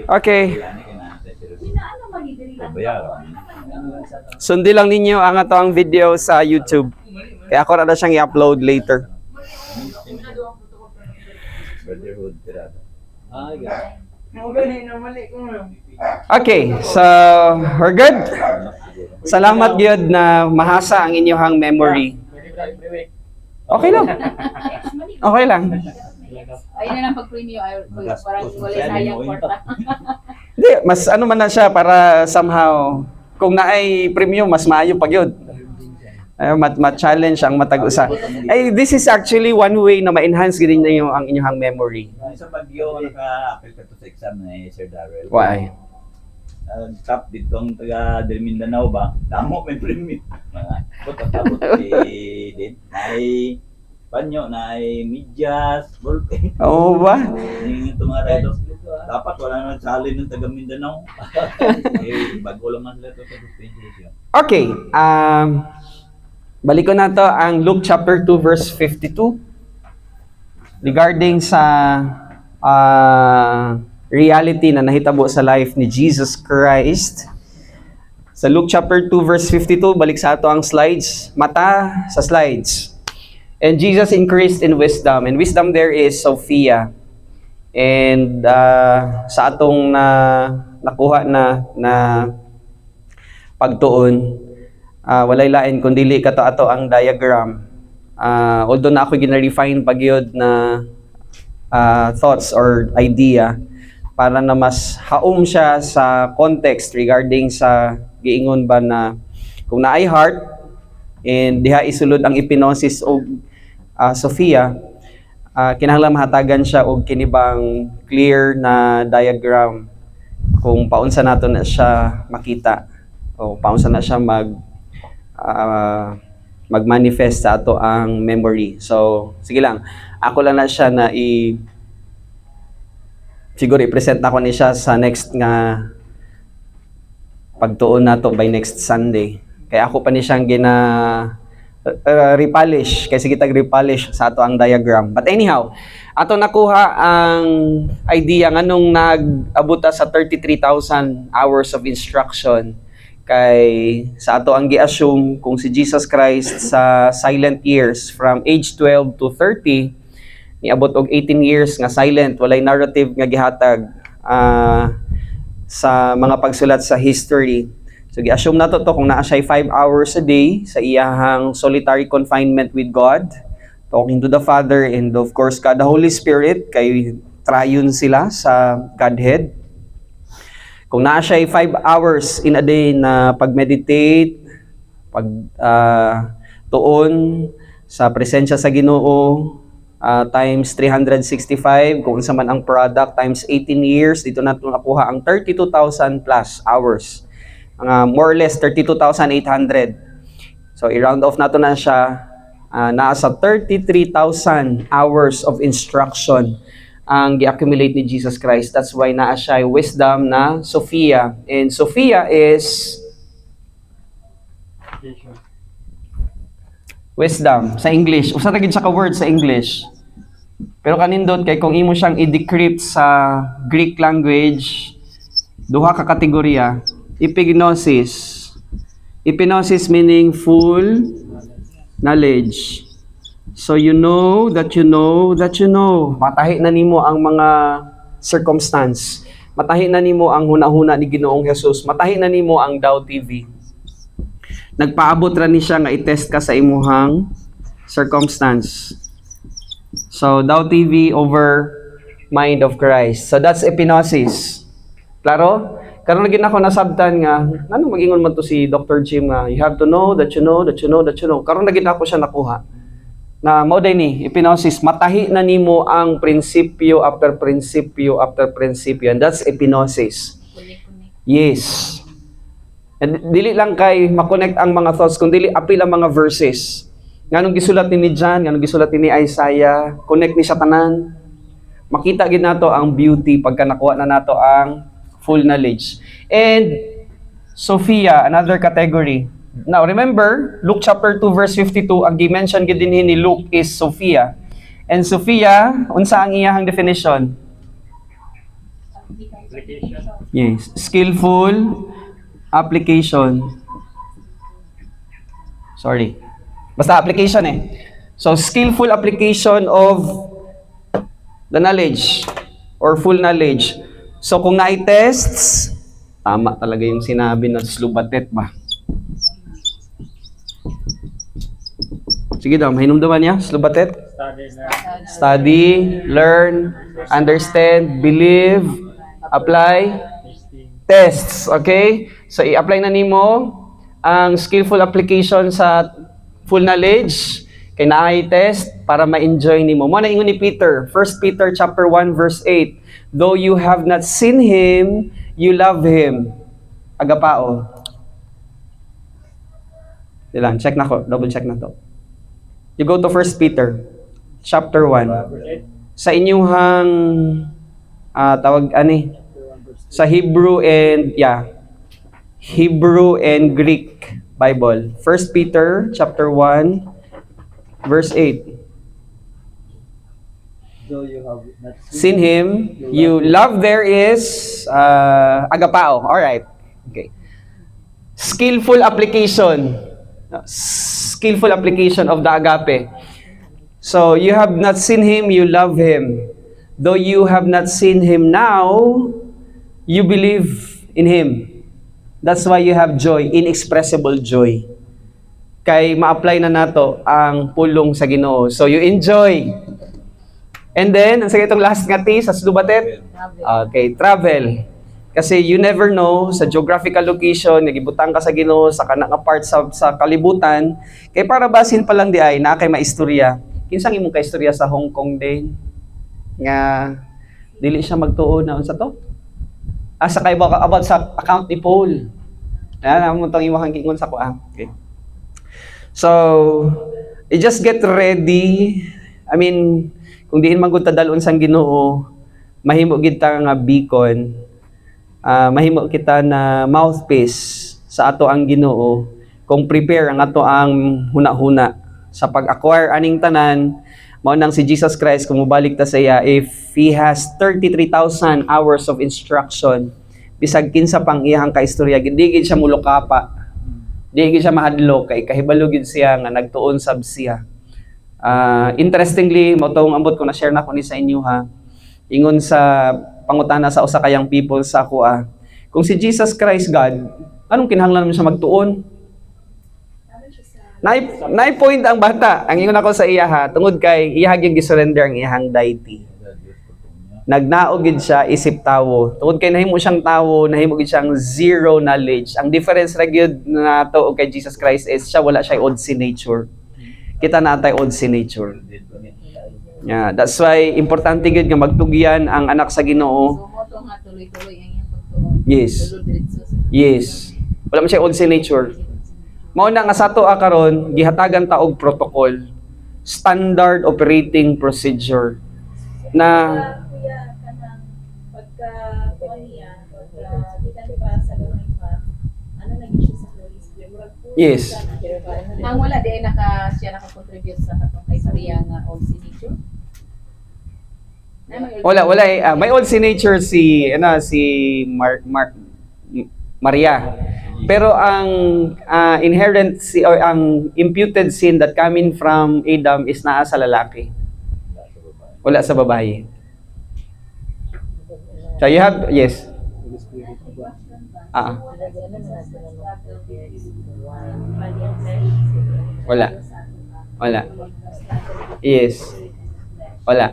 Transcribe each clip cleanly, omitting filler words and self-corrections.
Okay. Sundi lang ninyo ang atong video sa YouTube. Kaya ako na siyang i-upload later. Okay, so we're good. Salamat gyud na mahasa ang inyong memory. Okay lang. Okay lang. Ayun na lang pag-premium, parang wala sayang kwarta. Hindi, mas ano man na siya para somehow, kung naay premium, mas maayo pag yun. Ma-challenge ang matag-usa. Ay, this is actually one way na ma-enhance din niyo ang inyong memory. Sa Bagyo, naka-apel ka to sa exam na Sir Darrell. Why? Top dito ang taga Del Mindanao ba? Damo may premium. Tapos din. Ay banyo, na ay medyas, ballpen. Oo ba? Ito mga redo. Dapat wala nang salin ng taga Mindanao. Bago lang man sila ito sa suspension. Okay. Balik ko na to ang Luke chapter 2 verse 52 regarding sa reality na nahitabo sa life ni Jesus Christ. Sa Luke chapter 2 verse 52, balik sa ato ang slides. Mata sa slides. And Jesus increased in wisdom. And wisdom there is Sophia. And sa atong nakuha na pagtuon, walay lain kung dili kato ato ang diagram. Although na ako gina-refine pagyod na thoughts or idea para na mas haum siya sa context regarding sa giingon ba na kung naay heart and diha isulod ang epinosis o Sophia, kinahanglan mahatagan siya og kinibang clear na diagram kung paunsa nato na siya makita o paunsa na siya mag-manifest sa ato ang memory. So, sige lang. Ako lang na siya na siguro i-present ako ni siya sa next nga pagtuon nato by next Sunday. Kaya ako pa ni siyang repolish. Kasi kita repolish sa ato ang diagram. But anyhow, ato nakuha ang idea nga nung nag-abuta sa 33,000 hours of instruction kay sa ato ang gi-assume kung si Jesus Christ sa silent years from age 12 to 30 niabot og 18 years nga silent, walay narrative nga gihatag sa mga pagsulat sa history. So gi-assume nato to kung naa siya 5 hours a day sa iyahang solitary confinement with God, talking to the Father and of course God the Holy Spirit kay triune sila sa Godhead. Kung naa siya 5 hours in a day na pag-meditate, tuon sa presensya sa Ginoo, times 365, kung sa man ang product, times 18 years, dito natin nakuha ang 32,000 plus hours. More or less 32,800. So i-round off nato na siya, nasa 33,000 hours of instruction ang gi-accumulate ni Jesus Christ. That's why naa siya wisdom na Sophia. And Sophia is wisdom sa English. Usa ta gid siya ka word sa English. Pero kanindot kay kung imo siyang i-decrypt sa Greek language, duha ka kategorya. Epignosis. Epignosis meaning full knowledge. So you know that you know that you know. Matahi na nimo ang mga circumstance. Matahi na nimo ang hunahuna ni Ginoong Hesus. Matahi na nimo ang Daw TV. Nagpaabot ra ni siya nga i-test ka sa imuhang circumstance. So Daw TV over Mind of Christ. So that's epignosis. Klaro? Karon lagi na ako nasabtan nga, ano mag-ingon man to si Dr. Jim nga, you have to know that you know that you know that you know. Karon lagi na ako siya nakuha. Na mao day ni epignosis, matahi na nimo ang prinsipyo after prinsipyo after prinsipyo, and that's epignosis. Yes. And dili lang kay makonect ang mga thoughts, kundi dili apil ang mga verses. Nganong gisulat ni John, nganong gisulat ni Isaiah, connect ni sa tanan. Makita gid nato ang beauty pagka nakuha na nato ang full knowledge. And Sophia, another category. Now, remember, Luke chapter 2, verse 52, ang dimension gid dinhi ni Luke is Sophia. And Sophia, unsa ang iyahang definition? Yes. Skillful application. Sorry. Basta application eh. So, skillful application of the knowledge or full knowledge. So, kung na-tests, tama talaga yung sinabi ng Slubatet ba? Sige daw, mahinumduman niya, Slubatet. Study, learn, understand, believe, apply, tests. Okay? So, i-apply na nimo ang skillful application sa full knowledge kay naay test para ma-enjoy nimo. Mo na ingon ni Peter, 1 Peter chapter 1 verse 8. Though you have not seen him, you love him. Agapao. Dilan, check na ko, double check na to. You go to 1 Peter chapter 1. Sa inyuhang tawag ani sa Hebrew and Hebrew and Greek Bible. 1 Peter chapter 1 verse 8. Though you have not Seen him, you love there is agapao. All right. Okay. Skillful application. Skillful application of the agape. So, you have not seen him, you love him. Though you have not seen him now, you believe in him. That's why you have joy, inexpressible joy. Kay ma-apply na nato ang pulong sa Ginoo. So, you enjoy. And then, ang sige itong last nga ti sa Slubatet. Okay, travel. Kasi you never know sa geographical location, nagibutang ka sa Ginoo, sa kanang part sa kalibutan, kay para basin pa lang di ay na kay maistorya. Kinsang imong kaistorya sa Hong Kong din nga dili siya magtuon na unsa to? Sa kay about sa account ni Paul. Yan amo tong imong kingon sa kuan. Okay. So, you just get ready. I mean, kung diin man gud ta dalon sang Ginoo, mahimo gid ta nga beacon. Mahimo kita na mouthpiece sa ato ang Ginoo kung prepare ang ato ang huna-huna sa pag-acquire aning tanan. Mao nang si Jesus Christ kung mobalik ta sa iya, if he has 33,000 hours of instruction, bisag kinsa pang iyang kaistorya, di gid siya mulokapa, di gid siya mahadlok kay kahibalo gid siya nga nagtuon sab siya. Interestingly, mao tong ambot ko na share na ko ni sa inyo ha. Ingon sa pangutana sa usa kayang people sa kuha. Kung si Jesus Christ God, anong kinahanglan mo siya magtuon? Nay point ang bata. Ang ingon ako sa iya ha, tungod kay iyahag yung gisurrender ang iyahang deity. Nagnaog gid siya isip tawo. Tungod kay nahimo siyang tawo, nahimo gid siyang zero knowledge. Ang difference ra gyud nato og kay Jesus Christ is siya wala siya oddsi nature. Kita natay oddsi nature. Yeah, that's why importante gid nga magtugyan ang anak sa Ginoo. So, mo to nga tuloy-tuloy ang iyang pagtuon. Yes. Diretso sa Yes. Wala man siya oddsi nature. Mao na nga sato karon gihatagan ta og protocol, standard operating procedure na kuya kanang pagka kuan niya pagka gikan pa sa gamay pa ano naging siya sa Holy Spirit murag po Yes. ang wala di siya naka-contribute sa katong kaistorya nga old signature. wala may oddsi nature si Maria. Pero ang inherent or ang imputed sin that coming from Adam is naa sa lalaki. Wala sa babae. So you have, yes. Wala. Yes. Wala.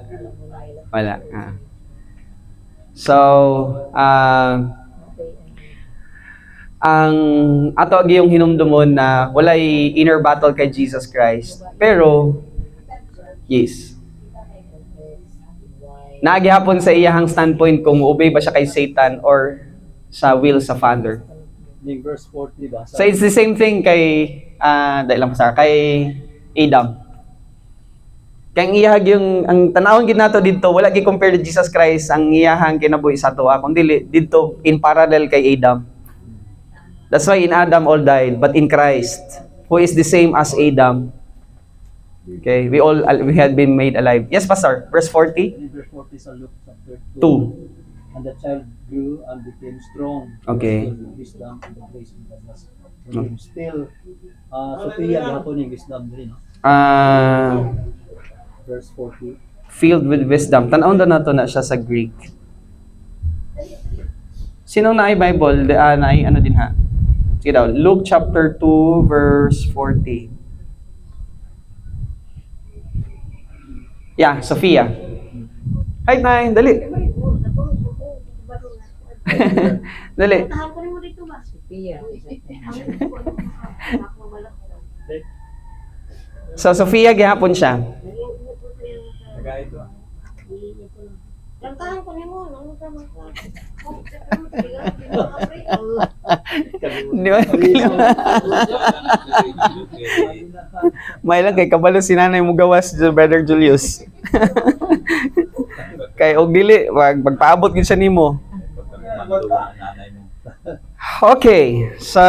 So, ang ato giyong hinumdumon na walay inner battle kay Jesus Christ. Pero, yes. Naagihapon sa iyahang standpoint kung obey ba siya kay Satan or sa will sa Father. Yung verse 40 ba? So it's the same thing kay kay Adam. Kaya iyahag yung ang tanawon gid nato didto wala gi compare to Jesus Christ ang iyahang kinabuhi sa tuwa kundi didto in parallel kay Adam. That's why in Adam all died, but in Christ, who is the same as Adam, Okay, we had been made alive. Yes, Pastor. Verse 40. In verse 40 sa Luke chapter 2. 2. And the child grew and became strong. Okay. Filled with wisdom and the grace of God was with him. Still, Sophia gihapon yung wisdom din, no? Verse 40. Filled with wisdom. Tanawon na nato na siya sa Greek. Sinong naay Bible? Naay ano din ha? Sige daw. Luke chapter 2 verse 40. Yeah, Sophia. Hi, Nay. Dali. Dali. Sophia. So, Sophia, gihapon siya. Taga ito. Kantahan ko nimo, ano ka man ka? Di ba? May lang kay kabalo si nanay mo gawas, Brother Julius. Kay og dili, magpaabot gid siya nimo. Pagkakumanduwa nanay mo. Okay, so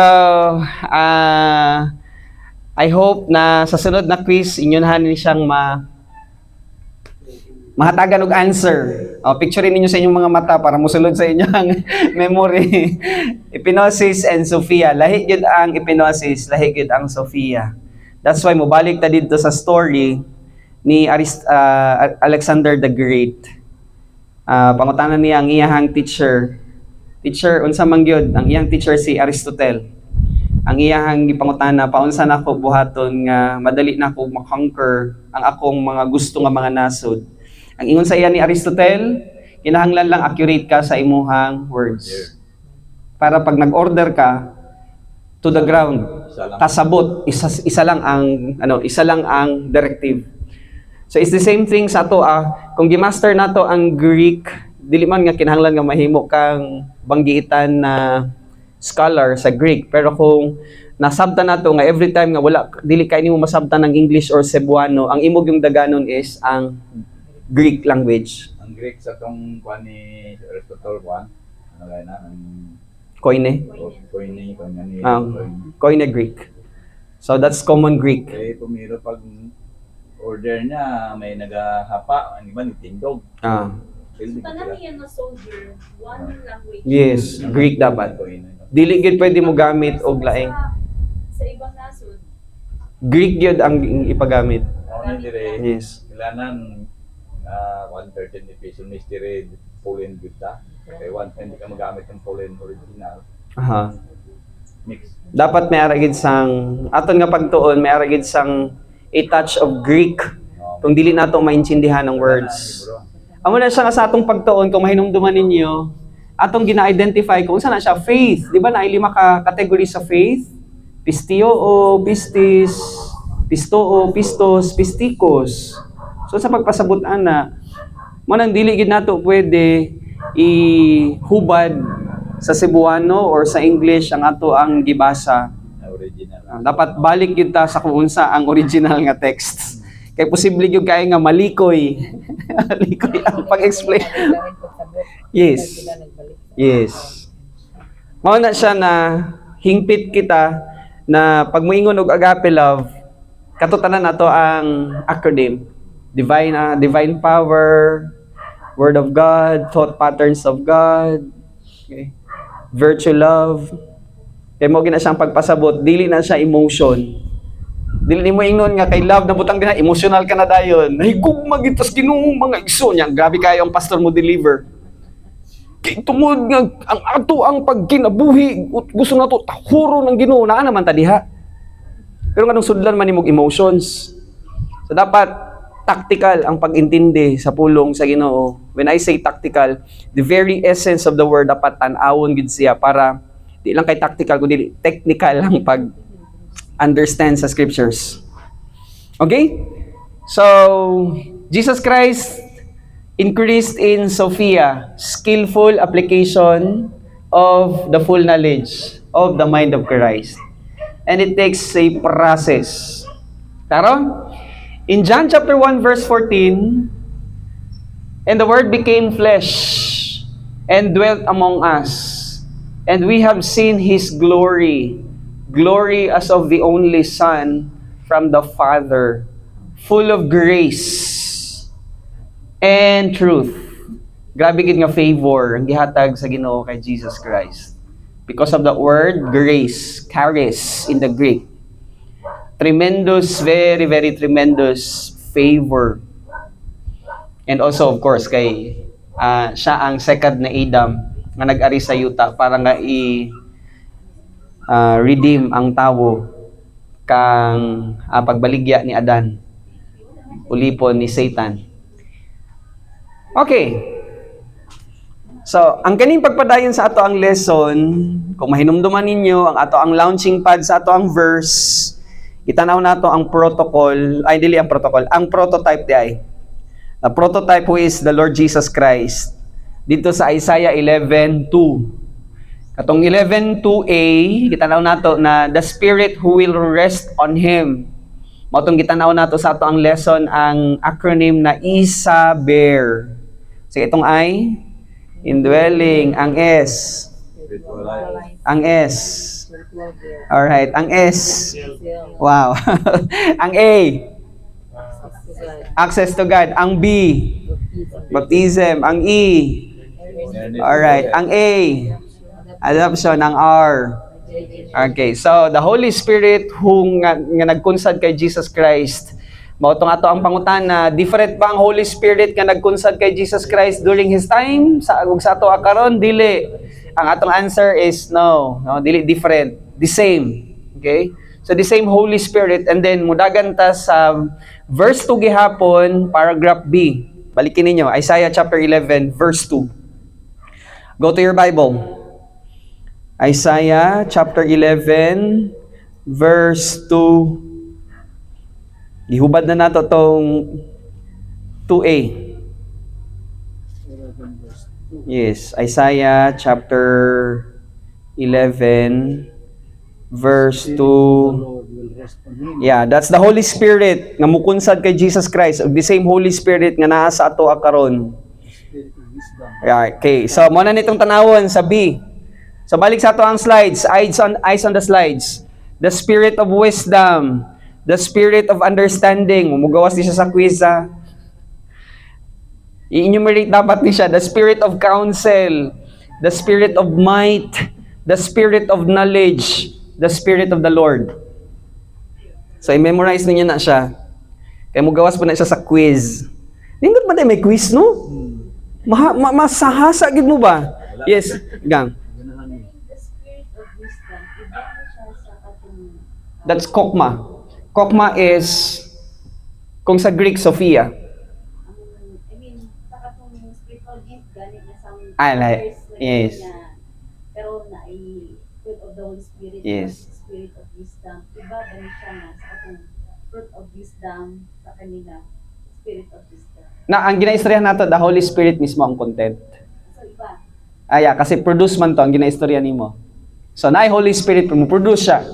I hope na sa sunod na quiz inyo na siyang mahatagan og answer. Picturein ninyo sa inyong mga mata para musulod sa inyong memory. Epinosis and Sophia. Lahi gyud ang Epinosis, lahi gyud ang Sophia. That's why mobalik ta dito sa story ni Alexander the Great. Pangutanan niya ang iyahang teacher. Teacher, unsa man gyud ang iyang teacher si Aristotle. Ang iyahang gipangutana, paunsa nako buhaton nga madali nako ma-conquer ang akong mga gusto nga mga nasod. Ang ingon sa iya ni Aristotle, kinahanglan lang accurate ka sa imuhang words. Para pag nag-order ka, to the ground, kasabot, isa lang ang directive. So it's the same thing sa ato kung gi-master nato ang Greek, dili man nga kinahanglan nga mahimo kang banggiitan na scholar sa Greek, pero kung nasabtan nato nga every time nga wala dili kay nimo masabtan ng English or Cebuano, ang imog yung daganon is ang Greek language. Ang Greek sa tong kuan ni Aristotle kuan. Ano kaya na ang Koine. Koine ni Koine Greek. So that's common Greek. kay pumiro pag order niya may nagahapa, ang iba nagtindog. Tanami yan na soldier, one language. Yes, Greek dapat. Dili gid pwede mo gamit og laing. Sa ibang nasod, Greek gyud ang ipagamit. Ano dire? Yes. Kailangan 113 peso mystery Poland kita. Kay hindi ka magamit ng Poland original. Aha. Mix. Dapat may aragid sang aton nga pagtuon, may aragid sang a touch of Greek kung dili nato maintindihan ng words. Amo na siya nga sa atong pagtuon kung mahinumduman ninyo, atong gina-identify kung saan na siya faith. Di ba na 5 ka category sa faith? Pistio o pistis, pisto o pistos, pistikos. So sa pagpasabot ana, manang dili gid nato pwede ihubad sa Cebuano or sa English ang ato ang gibasa. Original. Dapat balik gyud ta sa kung unsa ang original nga text. Kay posible gyud kay nga malikoy. Malikoy ang pag-explain. Yes. Yes. Mao na siya na hingpit kita na pag moingon og agape love, katutanan nato ang acronym. Divine power, Word of God, thought patterns of God, okay. Virtue love. Kaya mo gina siyang pagpasabot, dili na siya emotion. Dili ni mo ingnon nga kay love na butang din emotional ka na dayon. Nahigugma gitas Ginoo mga igso niya. Grabe kayo ang pastor mo deliver. Kay tungod nga ang ato ang pagkinabuhi, gusto na to tahuro ng Ginoo na naman ta diha. Pero nganong sudlan man nimog emotions. So dapat tactical ang pag-intindi sa pulong sa Ginoo. When I say tactical, the very essence of the word dapat tan-awon gid siya para di lang kay tactical kundi technical ang pag-understand sa scriptures. Okay? So, Jesus Christ increased in Sophia, skillful application of the full knowledge of the mind of Christ. And it takes a process. Taro? In John chapter 1 verse 14, and the Word became flesh and dwelt among us, and we have seen His glory, glory as of the only Son from the Father, full of grace and truth. Grabe gid nga favor ang gihatag sa Ginoo kay Jesus Christ. Because of the word grace, charis in the Greek. Tremendous, very, very tremendous favor. And also, of course, kay siya ang second na Adam nga nag-ari sa yuta para nga redeem ang tawo kang pagbaligya ni Adan, ulipon ni Satan. Okay. So, ang kaning pagpadayon sa ato ang lesson, kung mahinumduman ninyo, ang ato ang launching pad sa ato ang verse, itanaw nato ang protocol, ang prototype di ay. The prototype who is the Lord Jesus Christ. Dito sa Isaiah 11:2. Katong 11:2a, gitanaw nato na the Spirit who will rest on Him. Mautong gitanaw nato sa ato ang lesson ang acronym na ISA-BEAR. So itong I, indwelling, ang S, Spiritual life. ang S. Alright, ang S. Wow. Ang A, access to God. Ang B, baptism. Ang E, alright. Ang A, adoption. Ang R. Okay, so the Holy Spirit who nga nagkunsad kay Jesus Christ. Mao tong ato ang pangutana, different ba ang Holy Spirit nga nagkunsad kay Jesus Christ during His time sa ato karon? Dili. Ang atong answer is no, dili different, the same. Okay? So the same Holy Spirit, and then mudagan ta sa verse 2 gihapon, paragraph B. Balikin ninyo, Isaiah chapter 11 verse 2. Go to your Bible. Isaiah chapter 11 verse 2. Gihubad na nato tong 2a. Yes, Isaiah chapter 11 verse 2. Lord will rest on him. Yeah, that's the Holy Spirit nga mukunsad kay Jesus Christ. The same Holy Spirit nga naa sa ato karon. Spirit of wisdom. Yeah, okay. So mo na nitong tanawon sa B. So balik sa ato ang slides. Eyes on the slides. The Spirit of wisdom, the Spirit of understanding. Mumugawas di siya sa quiz ha. I-enumerate dapat ni siya. The Spirit of counsel, the Spirit of might, the Spirit of knowledge, the Spirit of the Lord. So i-memorize ninyo na siya. Kaya mugawas po na siya sa quiz. Nindot ba na may quiz, no? Masahasa gid mo ba? Yes, gang. Ganahan mo. The spirit of wisdom, iba na siya sa katong That's kokma. Kokma is, kung sa Greek, Sophia. I mean, sa katong spiritual gift, ganit na sa Like, yes. pero na fruit of the Holy Spirit, Yes. spirit of wisdom, iba ba ni siya na sa katong fruit of wisdom sa kanila, spirit of wisdom. Na, ang ginaistoryahan nato, the Holy Spirit mismo ang content. So iba, Kasi produce man to, ang ginaistorya nimo. So, na Holy Spirit, produce siya.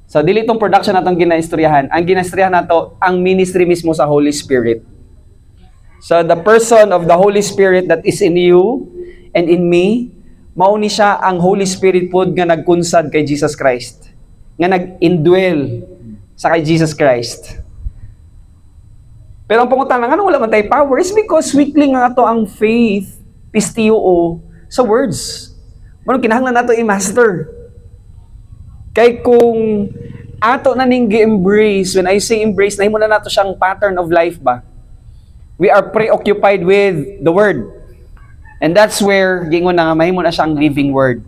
So, dili itong production natong ginaistoryahan. Ang ginaistoryahan nato, ang ministry mismo sa Holy Spirit. So, the person of the Holy Spirit that is in you and in me, mauni siya ang Holy Spirit pod nga nagkunsad kay Jesus Christ. Nga nag-indwell sa kay Jesus Christ. Pero ang pangutana nga wala man tay power is because weakling nga ato ang faith, pistio sa words. Manong kinahanglan nato i-master. Kay kung ato na ning gi-embrace, when I say embrace, nahimo na nato siyang pattern of life ba? We are preoccupied with the word. And that's where gingon na nga mahimo na siyang living word.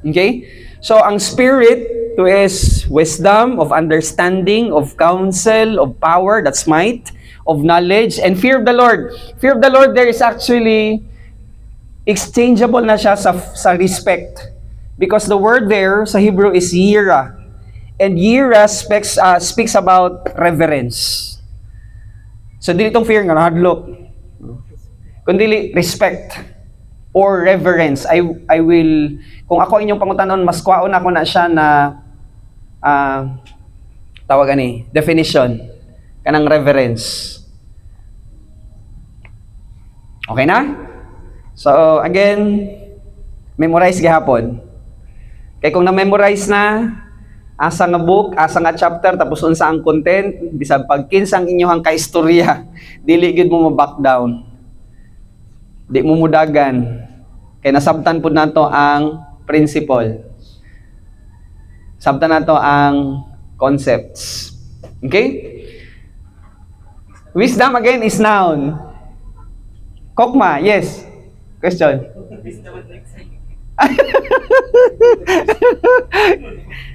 Okay? So ang spirit to is wisdom, of understanding, of counsel, of power, that's might, of knowledge, and fear of the Lord. Fear of the Lord there is actually exchangeable na siya sa respect. Because the word there sa Hebrew is yira. And yira speaks about reverence. So dili itong fear nga hadlok. Kundi respect or reverence. I will, kung ako inyong pangutanon, mas kwaon ako na siya na tawag ani, definition kanang reverence. Okay na? So again, memorize gihapon. Kaya kung na-memorize na, asa nga book, asa nga chapter, tapos unsa ang content, bisag pag kinsang inyohang kaistorya, dili gid mo ma-back down. Di mo mudagan. Kay nasabtan pud nato ang principle. Sabtan nato ang concepts. Okay? Wisdom again is noun. Kokma, yes. Question.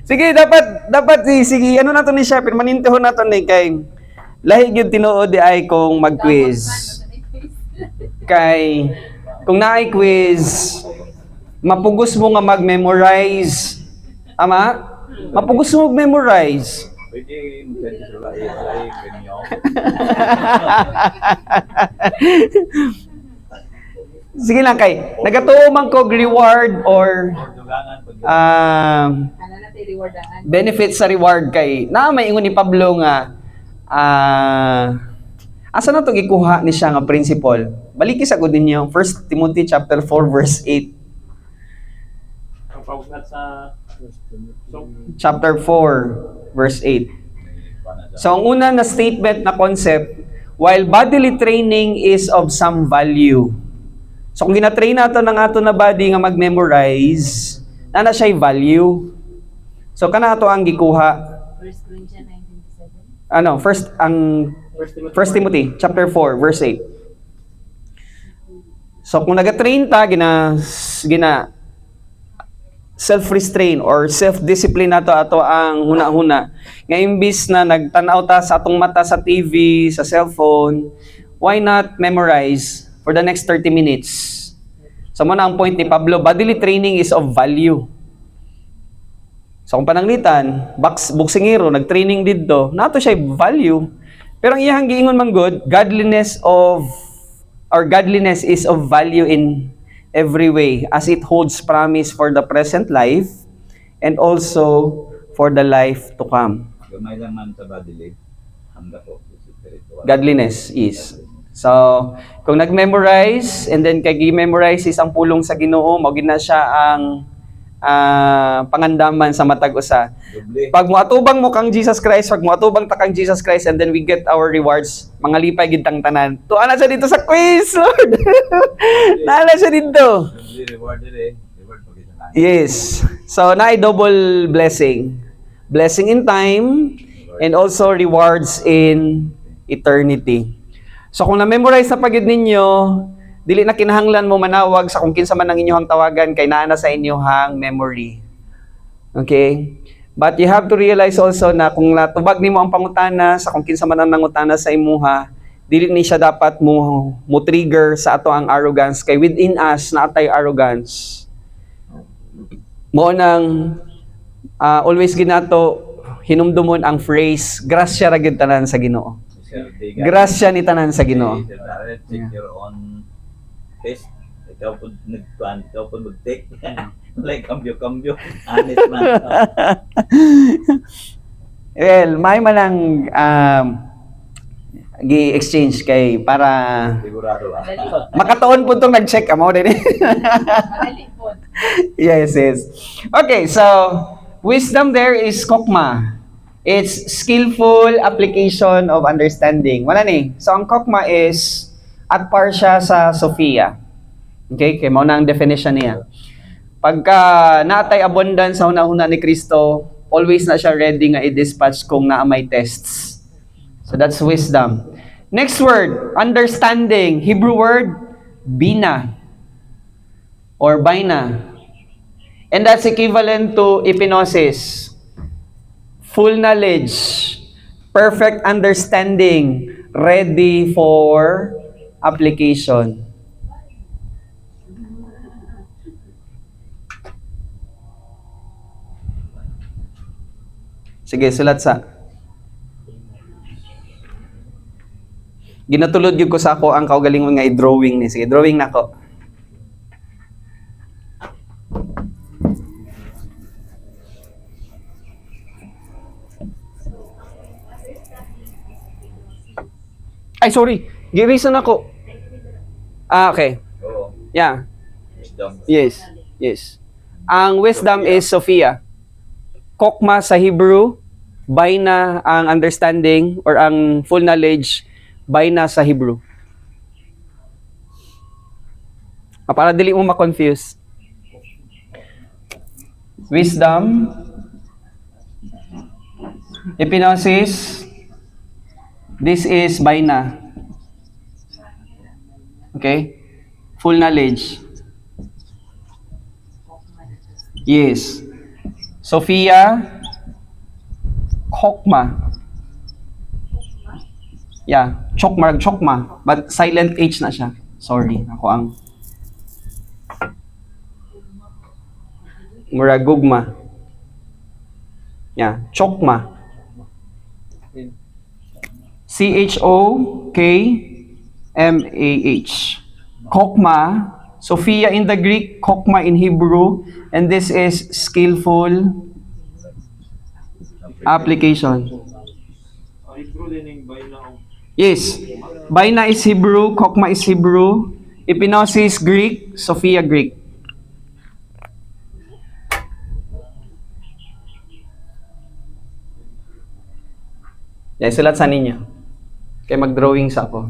Sige, dapat sige, ano nato ni Shepard, manintihon nato ni kay lahi gyud tinuod di ay kung mag-quiz. Kay kung naay quiz, mapugos mo nga mag-memorize. Tama? Mapugos mo mag-memorize. Pwede mag-send sa live kanyo. Sige lang kay, nagatuo man ko reward or Dugangan pag Ano na tayo rewardangan? benefit sa reward kay na may ingon ni Pablo nga asa na to gikuha ni siya nga principle. Baliki sa gud ninyo 1 Timothy chapter 4 verse 8. Ang paugnat sa Chapter 4 verse 8. So ang una na statement na concept, while bodily training is of some value. So kung gina-train nato ng ato na body nga mag-memorize, na siya value. So kana ato ang gikuha. 1 Corinthians 9:27. Ano, first 1 Timothy chapter 4 verse 8. So kung naga-train ta gina self-restrain or self-discipline nato ato ang huna-huna. Nga imbis na nagtan-aw ta sa atong mata sa TV, sa cellphone, why not memorize for the next 30 minutes? So mo na ang point ni Pablo, bodily training is of value. So kung pananglitan, boksingero, nag-training didto, nato siya value. Pero ang iyang giingon man good, godliness is of value in every way as it holds promise for the present life and also for the life to come. gamay lang man sa bodily. Handa po sa spiritual. Godliness is. So, kung nag-memorize and then kay gi-memorize is ang pulong sa Ginoo, mao gid na siya ang pangandaman sa matag usa. Doble. Pag moatubang mo kang Jesus Christ, pag moatubang ta kang Jesus Christ, and then we get our rewards, mga lipay gid tang tanan. Tuana siya dito sa quiz, Lord. Naala siya dito. Doble rewarded eh. Reward pag isa na. Yes. So, naay double blessing. Blessing in time and also rewards in eternity. So, kung na-memorize na pagid ninyo, dili na kinahanglan mo manawag sa kung kinsa man ang inyong tawagan kay naa na sa inyong memory. Okay? But you have to realize also na kung natubag nimo ang pangutana sa kung kinsa man ang nangutana sa imuha, dili ni siya dapat mo trigger sa ato ang arrogance kay within us na atay arrogance. Mo nang always ginato hinumdumon ang phrase grasya ra gyud tanan sa Ginoo. Grasya ni tanan sa Ginoo. Take your own test. Ikaw po nagkuhan, ikaw po mag-take. Like, kambyo-kambyo. Honest man. Well, may manang gi-exchange kay para Sigurado ba? makatuon po itong nag-check amo din. Madali po. Yes. Okay, so wisdom there is kokma. It's skillful application of understanding. Wala ni. So ang kokma is at par siya sa Sophia. Okay, kay mao na ang definition niya. Pagka natay abundance sa hunahuna ni Kristo, always na siya ready nga i-dispatch kung naa may tests. So that's wisdom. Next word, understanding. Hebrew word, bina or baina. And that's equivalent to epinosis. Full knowledge, perfect understanding, ready for application. Sige, sulat sa. Ginatulod yun ko sa ako ang kaugalingon nga i-drawing ni. Sige, drawing na ko. Ay, sorry. Gi-reason ako. Okay. Oo. Yeah. Wisdom. Yes. Ang wisdom is Sophia. kokma sa Hebrew, baina ang understanding or ang full knowledge, baina sa Hebrew. Para dili mo ma-confuse. Wisdom, epinosis, this is baina. Okay? Full knowledge. Yes. Sophia, Chokma. Yeah, Chokma. But silent H na siya. Sorry, ako ang Muragugma. Yeah, Chokma. Chokmah. Chokma. Sophia in the Greek, Chokma in Hebrew, and this is skillful application. Yes. Baina is Hebrew, Chokma is Hebrew, epinosis Greek, Sophia Greek. Yan, sulat sa ninyo. Kaya mag-drawing sa ako.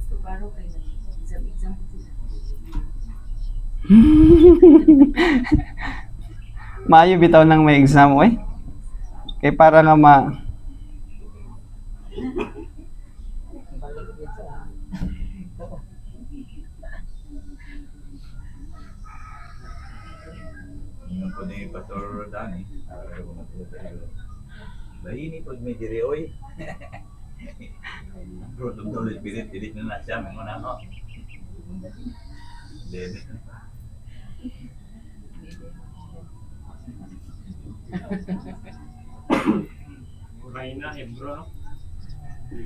So, baro kayo na. Exam po sila. Maayo bitaw nang may exam, oy. Kaya para nga Yung po ni Pastor Danny, bahini po may diri, oy. Fruit of the Holy Spirit, dilit na siya, may muna ako. Dede.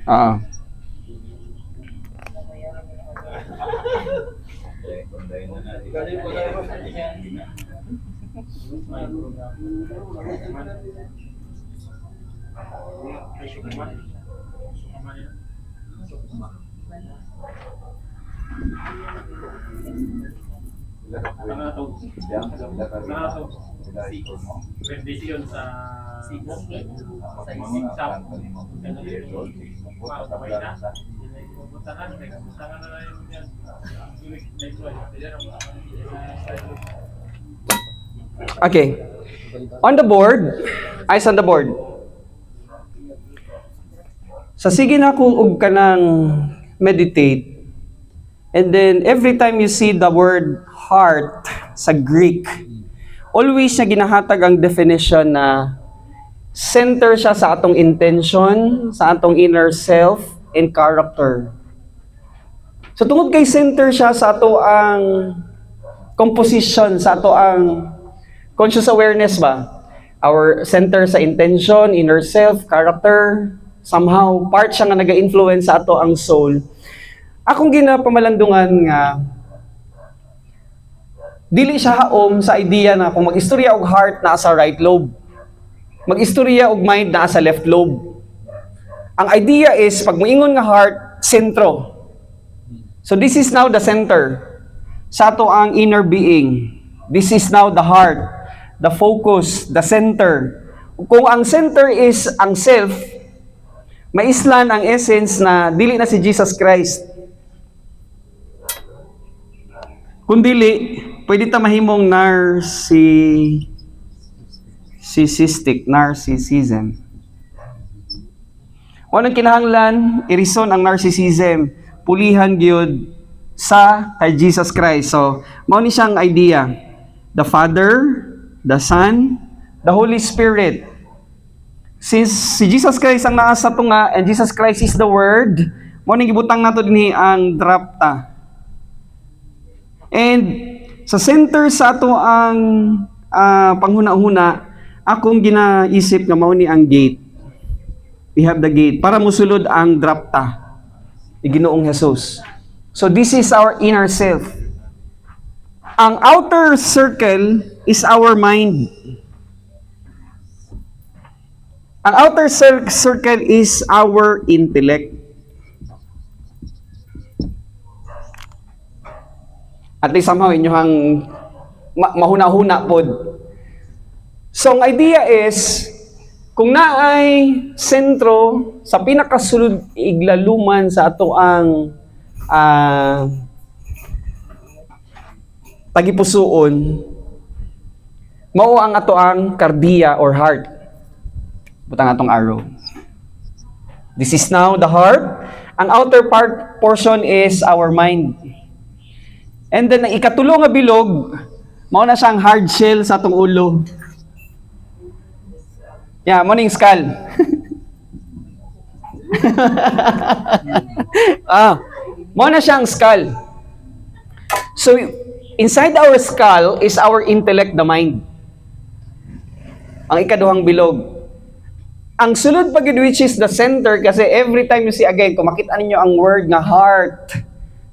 Oo. Kundayin na natin. Rendition sa Okay. On the board, eyes on the board. Sa sige na kung og ka nang meditate, and then every time you see the word heart sa Greek, always niya ginahatag ang definition na center siya sa atong intention, sa atong inner self and character. So tungod kay center siya sa ato ang composition, sa ato ang conscious awareness ba? Our center sa intention, inner self, character, somehow part siya nga naga-influence sa ato ang soul. Akong ginapamalandungan nga dili siya haom sa idea na kung mag-istorya og heart na sa right lobe, mag-istorya og mind na sa left lobe. Ang idea is pag moingon nga heart, sentro. So this is now the center sa ato ang inner being. This is now the heart, the focus, the center. Kung ang center is ang self, maislan ang essence na dili na si Jesus Christ. Kung dili, pwede ta mahimong narcissism. O nang kinahanglan, irison ang narcissism, pulihan gyud sa kay Jesus Christ. So, mao ni siyang idea. The Father, the Son, the Holy Spirit. Since si Jesus Christ ang naa sa tunga and Jesus Christ is the Word, mao ning gibutang nato dinhi ang drapta. And sa center sa ato ang panghuna-huna, akong ginaisip nga mao ni ang gate. We have the gate para musulod ang drapta ni Ginoong Hesus. So this is our inner self. Ang outer circle is our mind. Ang outer circle is our intellect. At least somehow inyong mahuna-huna pod. So ang idea is, kung naay sentro sa pinakasulod iglaluman sa ato ang tagipusoon, mao ang ato ang kardiya or heart. Butang atong arrow. This is now the heart. Ang outer portion is our mind. And then, ang ikatulo nga bilog, mao na siyang hard shell sa atong ulo. Yeah, morning skull. Mao na siyang skull. So, inside our skull is our intellect, the mind. Ang ikaduhang bilog. Ang sulod pa gid, which is the center, kasi every time you see again, kung makita ninyo ang word nga heart,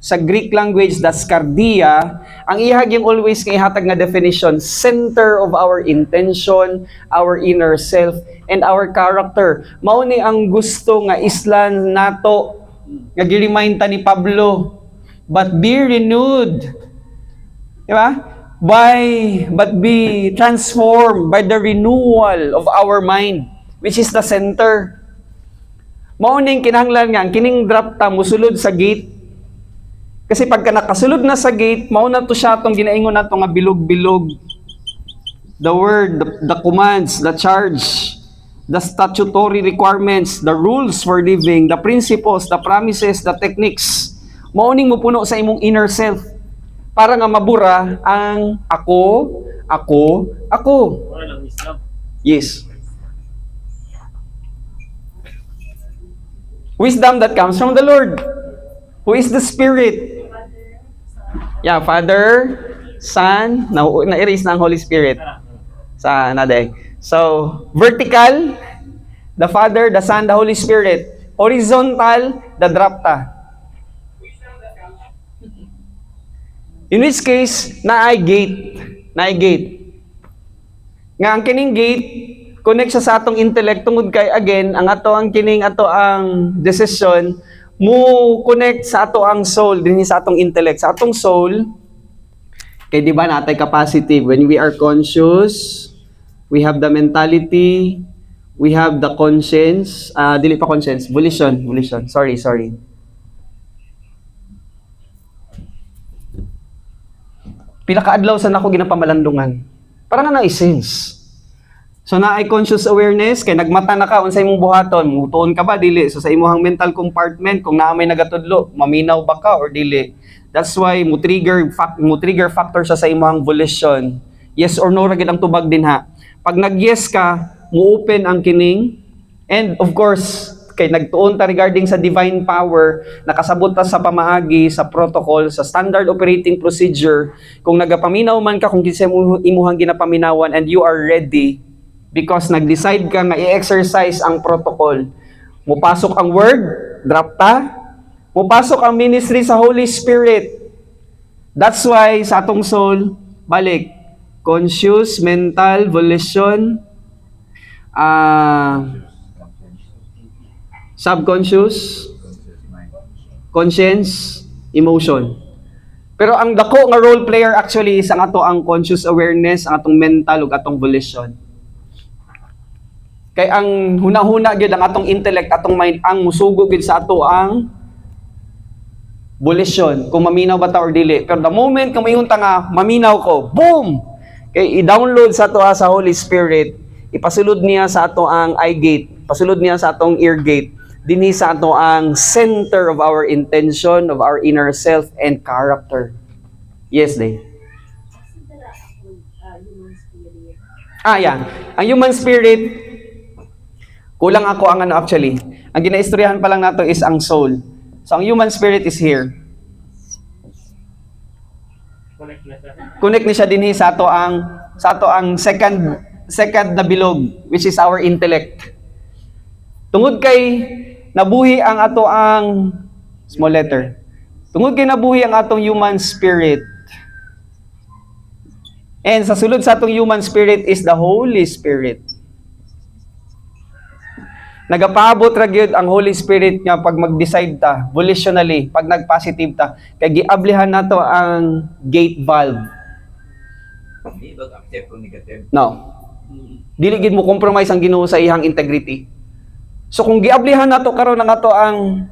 sa Greek language, that's kardia, ang ihag yung always nga ihatag nga definition, center of our intention, our inner self, and our character. Mao ni ang gusto nga islan nato, nga gi-remind ta ni Pablo, but be renewed. Diba? But be transformed by the renewal of our mind, which is the center. Mao ning kinahanglan nga, ang kining drop ta, musulod sa gate. Kasi pagka nakasulod na sa gate, mao na to siya itong ginaingon na nga bilog-bilog. The word, the commands, the charge, the statutory requirements, the rules for living, the principles, the promises, the techniques. Mao ning mupuno sa imong inner self. Para nga mabura ang ako. Wala lang Islam. Yes. Wisdom that comes from the Lord, who is the Spirit. Yeah, Father, Son, na-erase na ang Holy Spirit sa naday. So, vertical, the Father, the Son, the Holy Spirit. Horizontal, the drapta. In which case, naay gate. Nga ang kining gate, connect siya sa atong intellect tungod kay again, ang ato ang decision, mo connect sa ato ang soul, din sa atong intellect. Sa atong soul, kay di ba natay capacity, when we are conscious, we have the mentality, we have the conscience, volition, sorry. Pinakaadlaw sa nako ginapamalandungan. Para nga na-sense. So naay conscious awareness, kay nagmata na ka, unsay imong buhaton, mutuon ka ba, dili. So sa imong mental compartment, kung naa may nagatudlo, maminaw ba ka or dili. That's why mo trigger factor siya sa imong volition. Yes or no ra gid ang tubag din ha. Pag nag-yes ka, mo open ang kining, and of course, kay nagtuon ta regarding sa divine power, nakasabot ta sa pamaagi, sa protocol, sa standard operating procedure. Kung nagapaminaw man ka, kung kinsa imuhang ginapaminawan and you are ready, because nag-decide ka nga i-exercise ang protocol. Mupasok ang word, drop ta. Mupasok ang ministry sa Holy Spirit. That's why sa atong soul, balik, conscious, mental, volition, subconscious, conscience, emotion. Pero ang dako nga role player actually is ang ato ang conscious awareness, ang atong mental ug atong volition. Kay ang hunahuna gyud ang atong intellect, atong mind ang musugo gyud sa ato ang volition, kung maminaw ba ta or dili. Pero the moment kung mayunta nga maminaw ko, boom! Kay i-download sa ato sa Holy Spirit, ipasulod niya sa ato ang eye gate, pasulod niya sa atong ear gate, dinhi sa ato ang center of our intention, of our inner self and character. Yes, Day. Yeah. Ang human spirit, kulang ako ang actually. Ang ginaistoryahan pa lang nato is ang soul. So ang human spirit is here. Connect ni siya dinhi sa ato ang second na bilog, which is our intellect. Tungod kay nabuhi ang ato ang small letter. Tungod kay nabuhi ang atong human spirit. And sa sulod sa atong human spirit is the Holy Spirit. Nagapaabot ra gyud ang Holy Spirit nga pag mag-decide ta volitionally, pag nag-positive ta, kay giablihan nato ang gate valve. Hindi ba accept kung negative? No. Dili gid mo compromise ang Ginoo sa iyang integrity. So kung giablihan nato karon nga to ang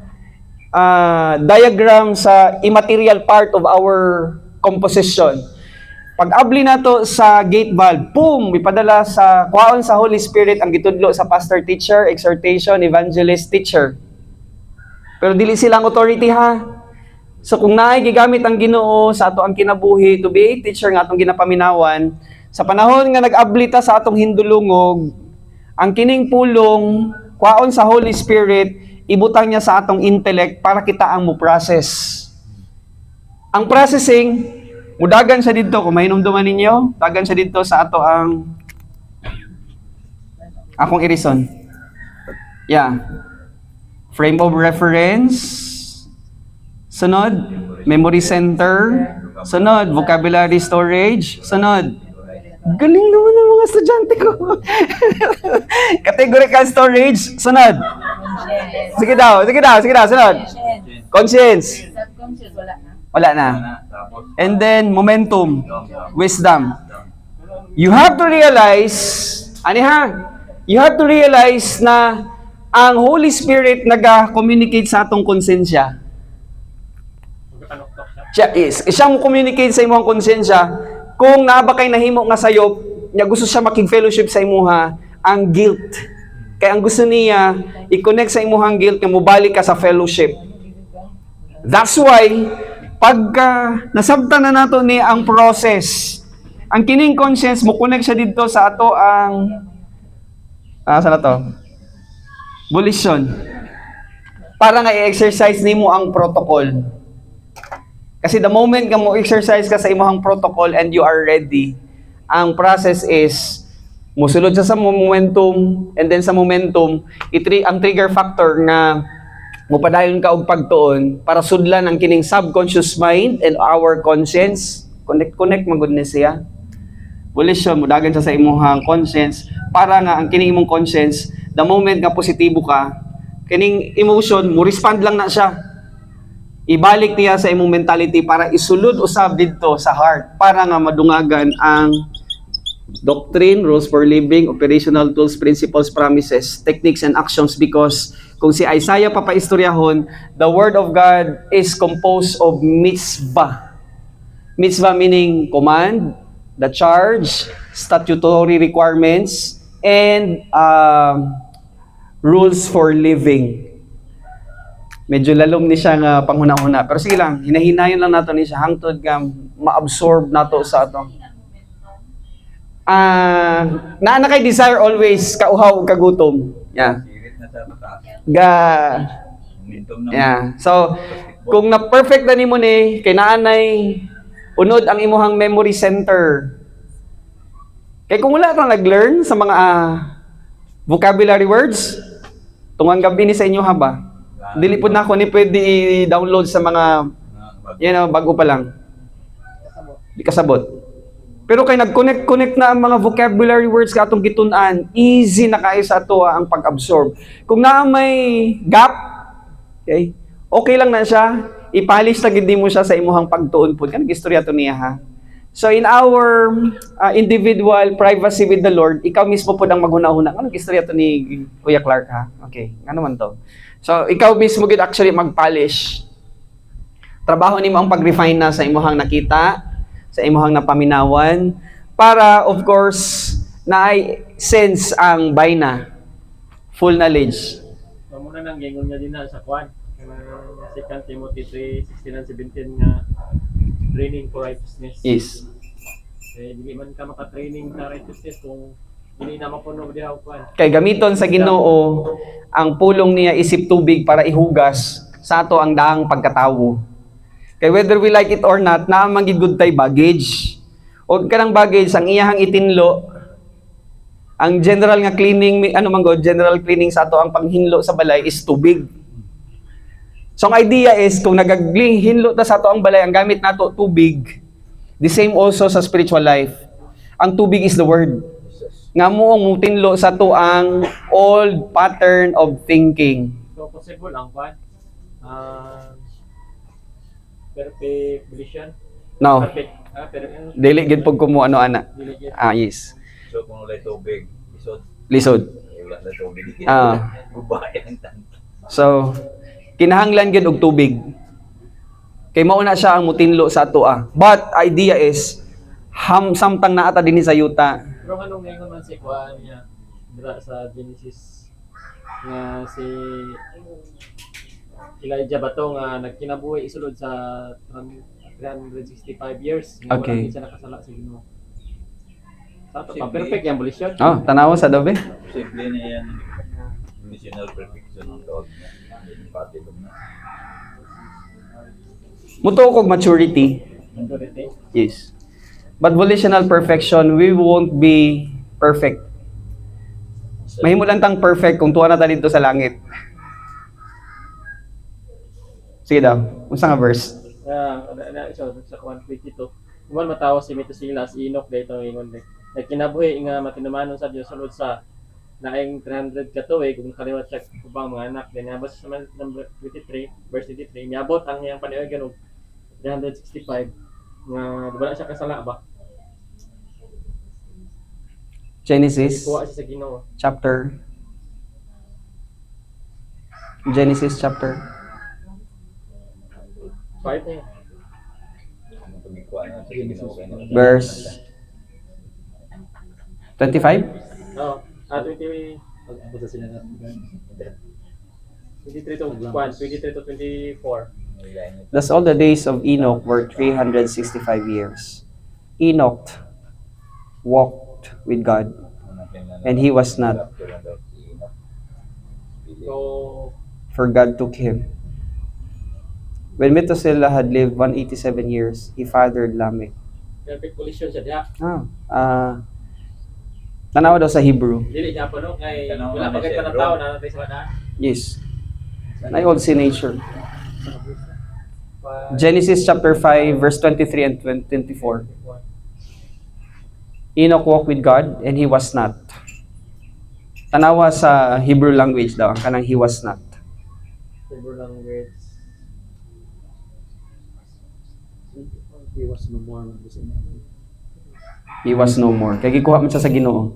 diagram sa immaterial part of our composition. Pag abli nato sa gate valve, boom, ipadala sa kwaon sa Holy Spirit ang gitudlo sa pastor, teacher, exhortation, evangelist, teacher. Pero dili silang authority ha. So kung naay gigamit ang Ginoo sa ato ang kinabuhi to be a teacher nga atong ginapaminawan, sa panahon nga nag-abli ta sa atong hindulungog, ang kining pulong kwaon sa Holy Spirit ibutang niya sa atong intellect para kita ang mo process. Ang processing mudagan siya dito, kung mahinumduman ninyo, dagan siya dito sa ato ang akong irison. Yeah. Frame of reference. Sunod, memory center. Sunod, vocabulary storage. Sunod, galing naman ng mga estudyante ko. Categorical storage. Sunod. Sige daw. Sunod. Conscience. Subconscious, wala na. Wala na. Tapos, And then, momentum, wisdom. You have to realize, you have to realize na ang Holy Spirit nag-communicate sa atong konsensya. Siya mo communicate sa imong konsensya kung naaba kay nahimo nga sayop, niya gusto siya makig-fellowship sa imuha, ang guilt. Kaya ang gusto niya, i-connect sa imuhang guilt nga mobalik ka sa fellowship. That's why, pagka nasabtan na nato ni ang process, ang kining conscience mo connect siya dito sa ato ang saan na to? Volition. Para nga i-exercise nimo ang protocol. Kasi the moment ka mo exercise ka sa imong protocol and you are ready, ang process is musulod siya sa momentum, and then sa momentum, ang trigger factor nga mupadayon ka og pagtuon para sudlan ang kining subconscious mind and our conscience. Connect magud ni siya. Volition, mudagan siya sa imong conscience para nga ang kining imong conscience, the moment nga positibo ka, kining emotion mo respond lang na siya. Ibalik niya sa imong mentality para isulod usab didto sa heart para nga madungagan ang doctrine, rules for living, operational tools, principles, promises, techniques, and actions. Because kung si Isaiah papaistoryahon, the Word of God is composed of mitzvah. Mitzvah meaning command, the charge, statutory requirements, and rules for living. Medyo lalom ni siya nga panghuna-huna. Pero sige lang, hinahinayon lang nato ni siya hangtod nga ma-absorb nato sa atong na kay desire always kauhaw ug kagutom. Yeah. sirit na sa mataas. Momentum na. Yeah. So kung na-perfect na nimo ni kay naanay unod ang imuhang memory center. Kay kung wala kang nag-learn sa mga vocabulary words, tungang gabi ni sa inyo ha ba? Dili pud na ako ni pwede i-download sa mga bago pa lang. Di kasabot. Pero kay nag-connect na ang mga vocabulary words ka atong gitun-an, easy na kayo sa ato ang pag-absorb. Kung naa may gap, okay lang na siya, ipalis na gid mo siya sa imuhang pagtuon pud. Kanang istorya to niya ha. So in our individual privacy with the Lord, ikaw mismo pud ang maghuna-huna. Kanang istorya to ni Kuya Clark ha. Okay, ano man to. So ikaw mismo gid actually mag-polish. Trabaho nimo ang pag-refine na sa imuhang nakita, sa imuhang napaminawan, para of course na ay sense ang bayna, full knowledge. Muna nang gingon nga din na sa kwan. 2 Timothy 3:16-17 nga training for righteousness. Yes. Dili man ka maka-training sa righteousness kung dili na mapuno diha og kwan. Kay gamiton sa Ginoo ang pulong niya isip tubig para ihugas sa ato ang daang pagkatawo. Kay whether we like it or not, naamang gid tay baggage. Og kanang baggage ang iyahang itinlo, ang general nga cleaning, general cleaning sa ato ang panghinlo sa balay is tubig. So ang idea is kung hinlo ta sa ato ang balay, ang gamit nato tubig, the same also sa spiritual life. Ang tubig is the word. nga moong mutinlo sa tuang old pattern of thinking. So possible ang kwan. Perfect volition. No, Perfect. Pero dili gid pag kumo ano ana. dili gyud. Yes. So kung wala tubig, isod, Lisod. wala na tubig. Ah. Gubayan ang tanto. So, kinahanglan gid og tubig. Kay mao na siya ang mutinlo sa atoa. But idea is samtang naata dinhi sa yuta. Pero anong ngayon man si kwan niya dira sa Genesis nga si Elijah bato nga nagkinabuhi isulod sa 365 years. Nga Okay. wala gid siya nakasala sa Ginoo. Sa to pa perfect yung volition. Oh, tanawa sa dabe. Simple na yan. Missional perfection ng tawag niya. Pati doon na. Mutuo kog maturity. Maturity. Yes. But volitional perfection, we won't be perfect. Mahimo lang tang perfect kung tuwa na ta dito sa langit. Sige daw. Unsa nga verse? Sa 122. Kuman matawo si Metusela si Enoch dayto ingon de. Nagkinabuhi nga matinumanon sa Dios sulod sa naing 300 ka tuig kung kaliwat siya ubang mga anak. Then nabas sa number 23, verse 23, niabot ang iyang paniugan og 365 nga wala siya kasala ba? Genesis Kuha siya sa Ginoo. chapter Genesis chapter 5 niya. Ang pagkikuha na sa Ginoo kay na. verse 25. Oh, 20 Pag-abot sa sila natin. 23 to 1, 23 to 24. Thus all the days of Enoch were 365 years. Enoch walked with God, and he was not, So, for God took him. When Methuselah had lived 187 years, he fathered Lamech. perfect collision siya diha. Tanawa daw sa Hebrew. Dili niya po no kay Tanong wala nga pa ni kay Sir, tao bro. na natay sa daan. Yes. Na old sin nature. Genesis chapter 5 verse 23 and 24. Enoch walked with God and he was not. Tanawa sa Hebrew language daw, ang kanang he was not. Hebrew language. He was no more. He was no more. Kaya gikuha man siya sa Ginoo.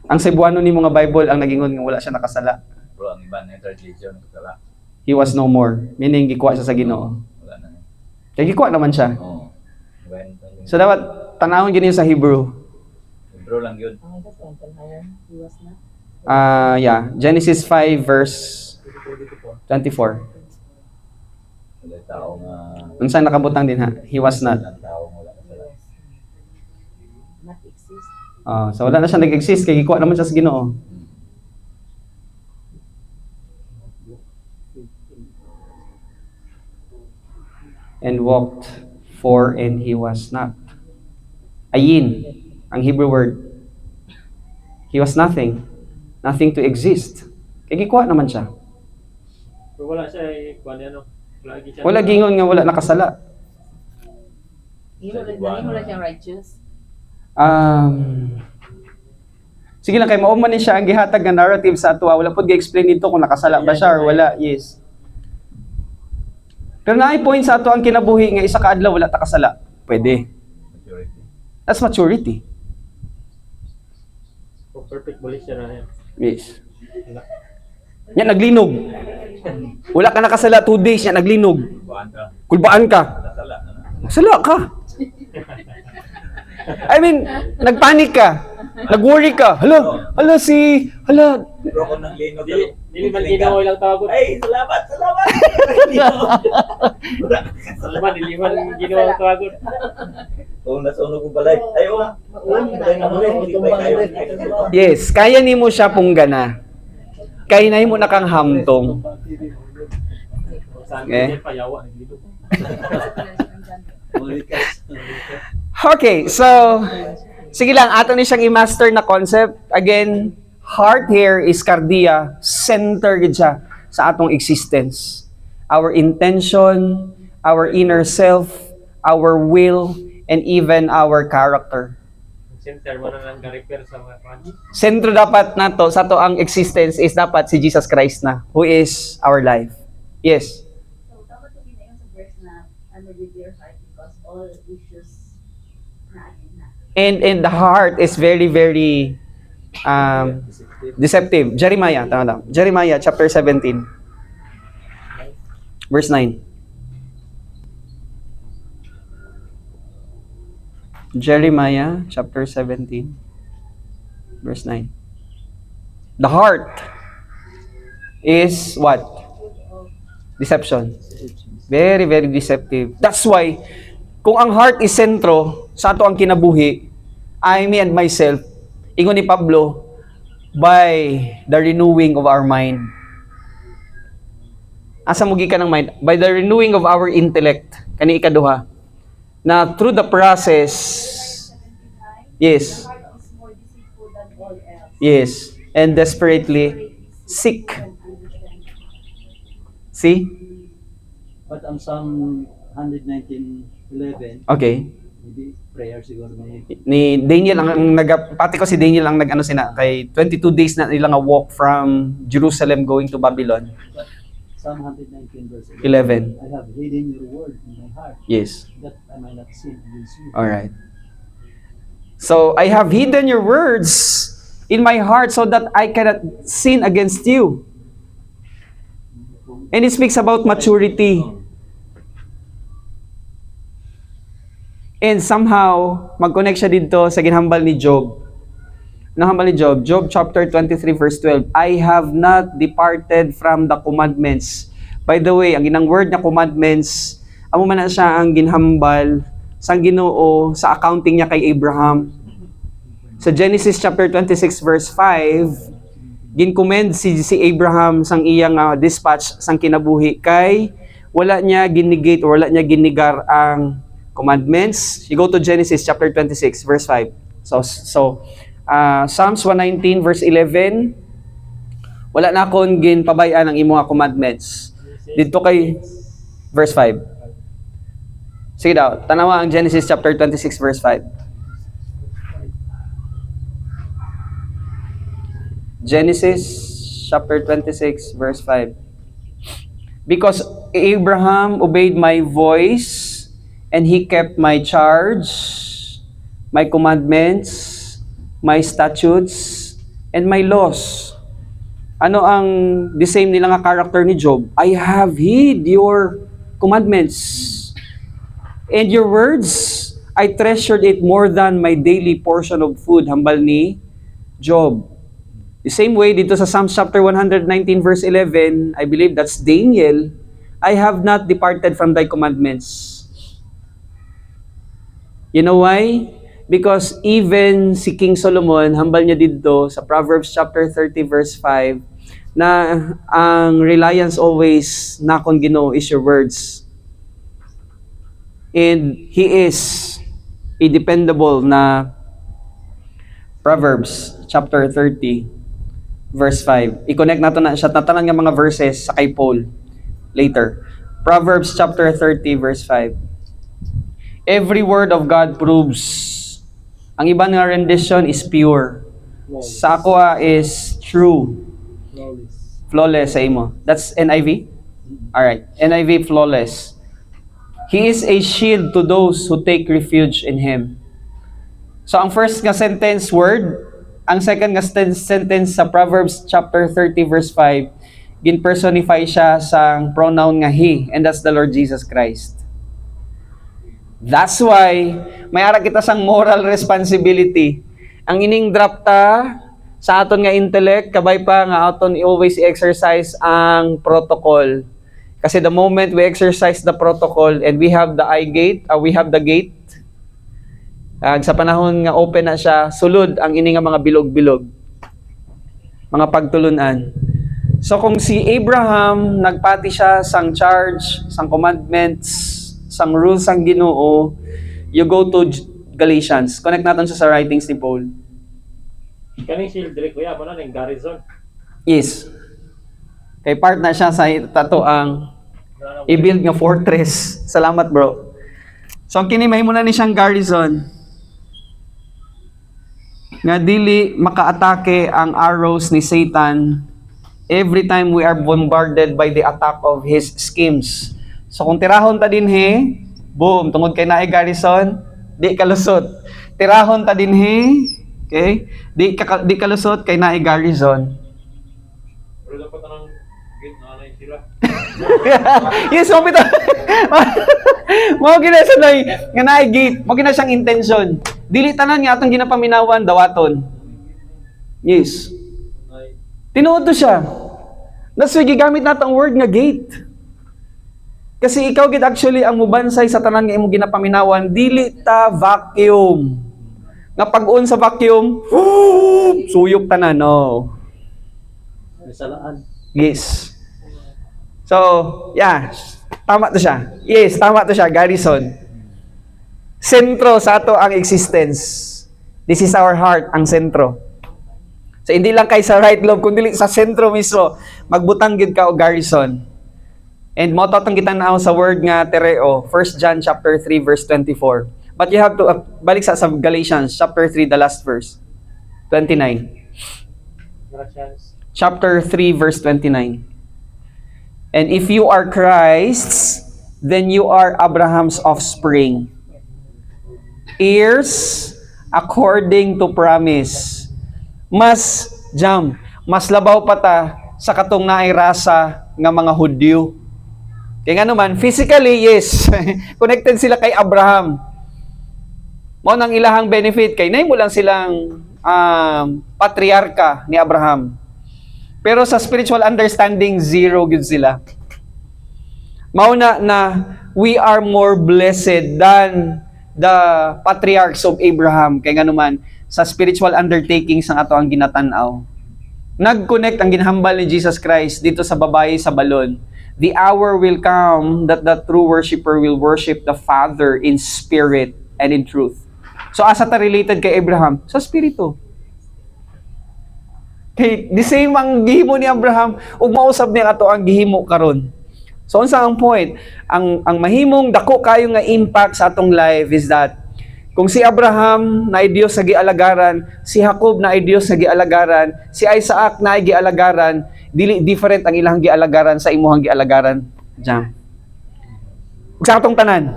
Ang Cebuano ni mga Bible ang nagingon nga wala siya nakasala. Bro, ang iba na translation kala. He was no more. Meaning gikuha siya sa Ginoo. Wala na. Kaya gikuha naman siya. Oo. So dapat tanawon gyud sa Hebrew. Bro lang yun. Yeah, Genesis 5 verse 24. Wala tao nga. Unsa nakabutang din ha? He was not. Walang tao nga wala kasala. So wala na siya nag-exist kay gikuha naman siya sa Ginoo. And walked for and he was not. Ayin, ang Hebrew word. He was nothing. Nothing to exist. Kaya gikuha naman siya. Pero wala siya kuan ano. Lagi siya. Wala gingon nga wala nakasala. Wala siyang righteous. Sige lang kay mao man ni siya ang gihatag nga narrative sa ato. Wala pod gi-explain dito kung nakasala ba siya or wala. Yes. Pero naay point sa ato ang kinabuhi nga isa ka adlaw wala ta kasala. Pwede. Maturity. That's maturity. Oh, perfect volition na yan. Yes. Yan naglinog. Wala ka nakasala 2 days yan naglinog. Buwan ka. Kulbaan ka. Kasala na na. Nasala ka. I mean, nagpanik ka. Nag-worry ka. Hala Bro, kung nang lino Dili man Ginoo ilang tawagon. Ay, salamat! Salamat dili man Ginoo ilang tawagon. Kung nasunog ko balay. Ay, Yes, kaya nimo siya punggana. Kaya na mo na kang hamtong. Saan Eh. pa yawa naglilo. Okay, so sige lang, ato ni siyang i-master na concept. Again, heart here is cardia, center gid siya sa atong existence. Our intention, our inner self, our will, and even our character. center mo na lang ga-repair sa mga kwan. Sentro dapat nato sa to ang existence is dapat si Jesus Christ na, who is our life. Yes. So, dapat ito ginayon sa verse na, with your heart because all issues na atin na. And the heart is very, very deceptive. Jeremiah, tama lang. Jeremiah chapter 17. Verse 9. Jeremiah chapter 17. Verse 9. The heart is what? Deception. Very, very deceptive. That's why, kung ang heart is sentro, sa ato ang kinabuhi, I, me, and myself, ingon ni Pablo, by the renewing of our mind. Asa mo gikan ng mind? By the renewing of our intellect. Kani ikaduha. Na through the process, yes, The heart is more deceitful than all else. yes, and desperately seek. See? But ang Psalm 119:11, Okay. hindi prayer siguro may Ni Daniel ang pati ko si Daniel ang nag-ano sina kay 22 days na nila nga walk from Jerusalem going to Babylon. Psalm 119 verse 11. I have hidden your word in my heart Yes. that I might not sin against you. All right. So I have hidden your words in my heart so that I cannot sin against you. And it speaks about maturity. And somehow, mag-connect siya dito sa ginhambal ni Job. Nahambal ni Job, Job chapter 23 verse 12, I have not departed from the commandments. By the way, ang ginang word na commandments, amo man na siya ang ginhambal sa Ginoo sa accounting niya kay Abraham. Sa Genesis chapter 26 verse 5, gincommend si Abraham sang iyang dispatch sang kinabuhi kay wala niya ginigate or wala niya ginigar ang commandments. You go to Genesis chapter 26 verse 5. So Psalms 119 verse 11, wala na akong ginpabayan ang imong commandments. Dito kay verse 5. Sige daw, tanawa ang Genesis chapter 26 verse 5. Genesis chapter 26 verse 5. Because Abraham obeyed my voice and he kept my charge, my commandments, my statutes, and my laws. Ano ang the same nila nga character ni Job? I have hid your commandments and your words. I treasured it more than my daily portion of food. Hambal ni Job. The same way dito sa Psalms chapter 119 verse 11, I believe that's Daniel, I have not departed from thy commandments. You know why? Because even si King Solomon, hambal niya dito sa Proverbs chapter 30 verse 5, na ang reliance always na kung Ginoo is your words. And he is a dependable na Proverbs chapter 30 verse 5. I-connect nato na siya tanan nga mga verses sa kay Paul later. Proverbs chapter 30 verse 5. Every word of God proves. Ang iba nga rendition is pure. Sa ako is true. Flawless sa imo. That's NIV? Alright. NIV flawless. He is a shield to those who take refuge in Him. So ang first nga sentence word, ang second nga sentence sa Proverbs chapter 30 verse 5, gin-personify siya sa pronoun nga He, and that's the Lord Jesus Christ. That's why, may ara kita sang moral responsibility. Ang ining drop ta sa aton nga intellect, kabay pa nga aton always i-exercise ang protocol. Kasi the moment we exercise the protocol and we have the eye gate, we have the gate, sa panahon nga open na siya, sulod ang ini nga mga bilog-bilog. Mga pagtulunan. So kung si Abraham, nagpati siya sang charge, sang commandments, sang rules sang Ginoo, you go to Galatians. Connect natin siya sa writings ni Paul. Kaning shield dire kuya mo na ning garrison. Yes. Kay part na siya sa tato ang i-build nga fortress. Salamat bro. So kini mahimo na ni siyang garrison. nga dili makaatake ang arrows ni Satan every time we are bombarded by the attack of his schemes. So kung tirahon ta dinhi, boom, tungod kay naay garrison, di kalusot. Tirahon ta dinhi, okay? Di kalusot kay naay garrison. Pero dapat anong gate na anay sila. Yes, mo bitaw. Mao gina sa nay nga naay gate, mo gina siyang intention. Dili tanan nga atong ginapaminawan dawaton. Yes. Tinuod to siya. That's why gigamit nato ang word nga gate. Kasi ikaw gid actually ang mubansay sa tanan nga imong ginapaminawan, dili ta vacuum. Nga pag-on sa vacuum, suyok tanan, no. Nasalaan. Yes. So, yeah. Tama to siya. Yes, tama to siya, garrison. Sentro sa ato ang existence. This is our heart, ang sentro. So, hindi lang kay sa right lobe, kundi sa sentro mismo, magbutang gid ka og garrison. And mo tatang kita naaw sa word nga tereo, 1 John chapter 3 verse 24. But you have to balik sa Galatians chapter 3 the last verse. 29. Galatians. Chapter 3 verse 29. And if you are Christ's, then you are Abraham's offspring, heirs according to promise. Mas labaw pa ta sa katong naay rasa nga mga Hudyo. Kaya nga naman, physically, yes, connected sila kay Abraham. Mo nang ilahang benefit, kay nay mo lang silang patriarka ni Abraham. Pero sa spiritual understanding, zero good sila. Mauna na we are more blessed than the patriarchs of Abraham. Kaya nga naman, sa spiritual undertakings ng ato ang ginatanaw. Nag-connect ang ginhambal ni Jesus Christ dito sa babae sa balon. The hour will come that the true worshiper will worship the Father in spirit and in truth. So asa ta related kay Abraham? Sa spirito. Kay the same ang gihimo ni Abraham ug mausab niya ato ang gihimo karon. So unsa ang point? Ang mahimong dako kayo nga impact sa atong life is that kung si Abraham na ay Dios sa gialagaran, si Jacob na ay Dios sa gialagaran, si Isaac na ay gialagaran, dili different ang ilang gialagaran sa imuhang gialagaran. Diyan. Ug sa atong tanan,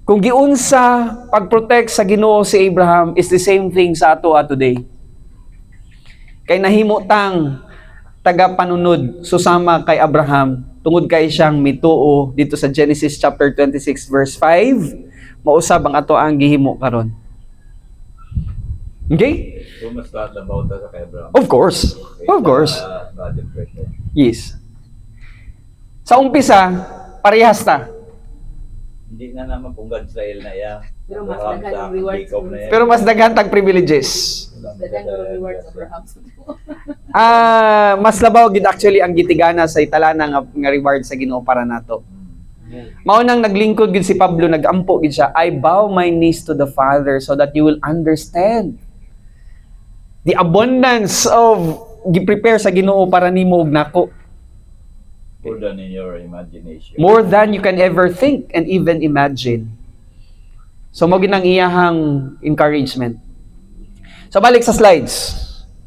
kung giunsa pag-protect sa Ginoo si Abraham is the same thing sa ato today. Kay nahimo tang taga-panunod susama kay Abraham tungod kay siyang mituo dito sa Genesis chapter 26 verse 5. Mausab ang ato ang gihimo karon. Okay? So, mas labaw ta sa kay Abraham. Of course. Of course. Yes. Sa umpisa, parehas ta. Hindi na naman punggad Israel na iya. Pero mas Abraham daghan sa ang rewards. Jacob na iya. Pero mas daghan tag privileges. Dagan ko rewards sa Abraham. Mas labaw gid actually ang gitigana sa italana nga reward sa Ginoo para nato. Mao nang naglingkod gid si Pablo, nagampo gid siya, I bow my knees to the Father so that you will understand the abundance of gi-prepare sa Ginoo para nimo ug nako. More than in your imagination. More than you can ever think and even imagine. So mo ginang iyahang encouragement. So balik sa slides.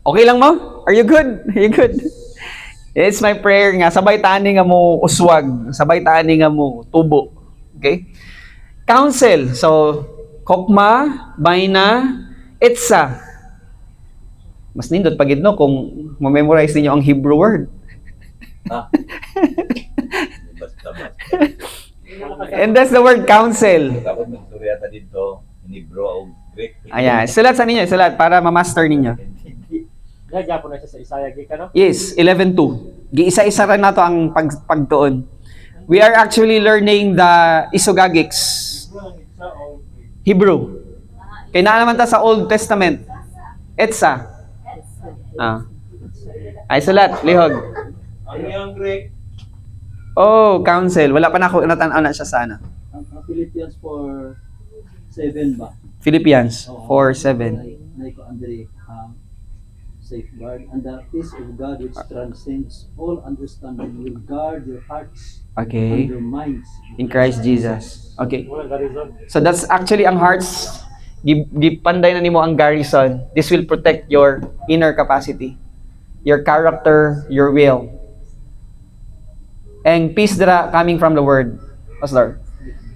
Okay lang mo? Are you good? Are you good? It's my prayer nga sabay taani nga mo uswag, sabay taani nga mo tubo. Okay? Counsel. So kokma, baina, etsa. Mas nindot pagid no kung mo-memorize niyo ang Hebrew word. Ha? Basta. And that's the word counsel. Tapos magsurya ta dito in Hebrew o Greek. Ayan, sulat sa ninyo, sulat para ma-master ninyo. Gagapon na siya sa Isaiah, gika no? Yes, 11:2. Giisa-isa ra nato ang pagtuon. We are actually learning the Isogagics. Hebrew. Kay naa naman ta sa Old Testament. Etsa. Ay sulat, lihog. Ano yung Greek? Oh, counsel. Wala pa na ako natan-aw na siya sana. Ang Philippians 4:7 ba? Philippians 4:7. Naiko Andre safeguard, and the peace of God which transcends all understanding will guard your hearts Okay. and your minds In Christ Jesus. Okay. Walang garizon. So that's actually ang hearts gipanday na nimo ang garrison. This will protect your inner capacity, your character, your will. And peace dira coming from the word. Pastor.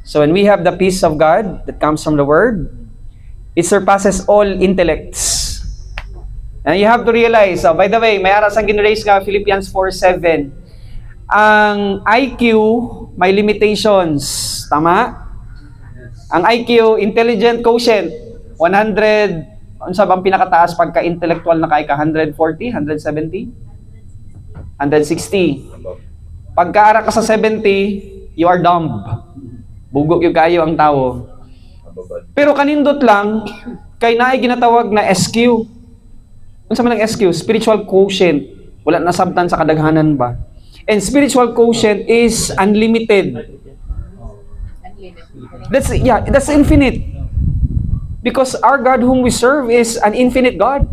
So when we have the peace of God that comes from the word, it surpasses all intellects. And you have to realize, by the way, may aras ang ginraise nga Philippians 4:7. Ang IQ may limitations, tama? Ang IQ, intelligent quotient, 100, unsa bang pinakataas pagka-intellectual na kay ka? 140, 170? 160. Pagka-ara ka sa 70, you are dumb. Bugok yung kayo ang tao. Mababad. Pero kanindot lang, kay naay ginatawag na SQ. Ano sa man ang SQ? Spiritual quotient. Wala na sabtan sa kadaghanan ba? And spiritual quotient is unlimited. That's infinite. Because our God whom we serve is an infinite God.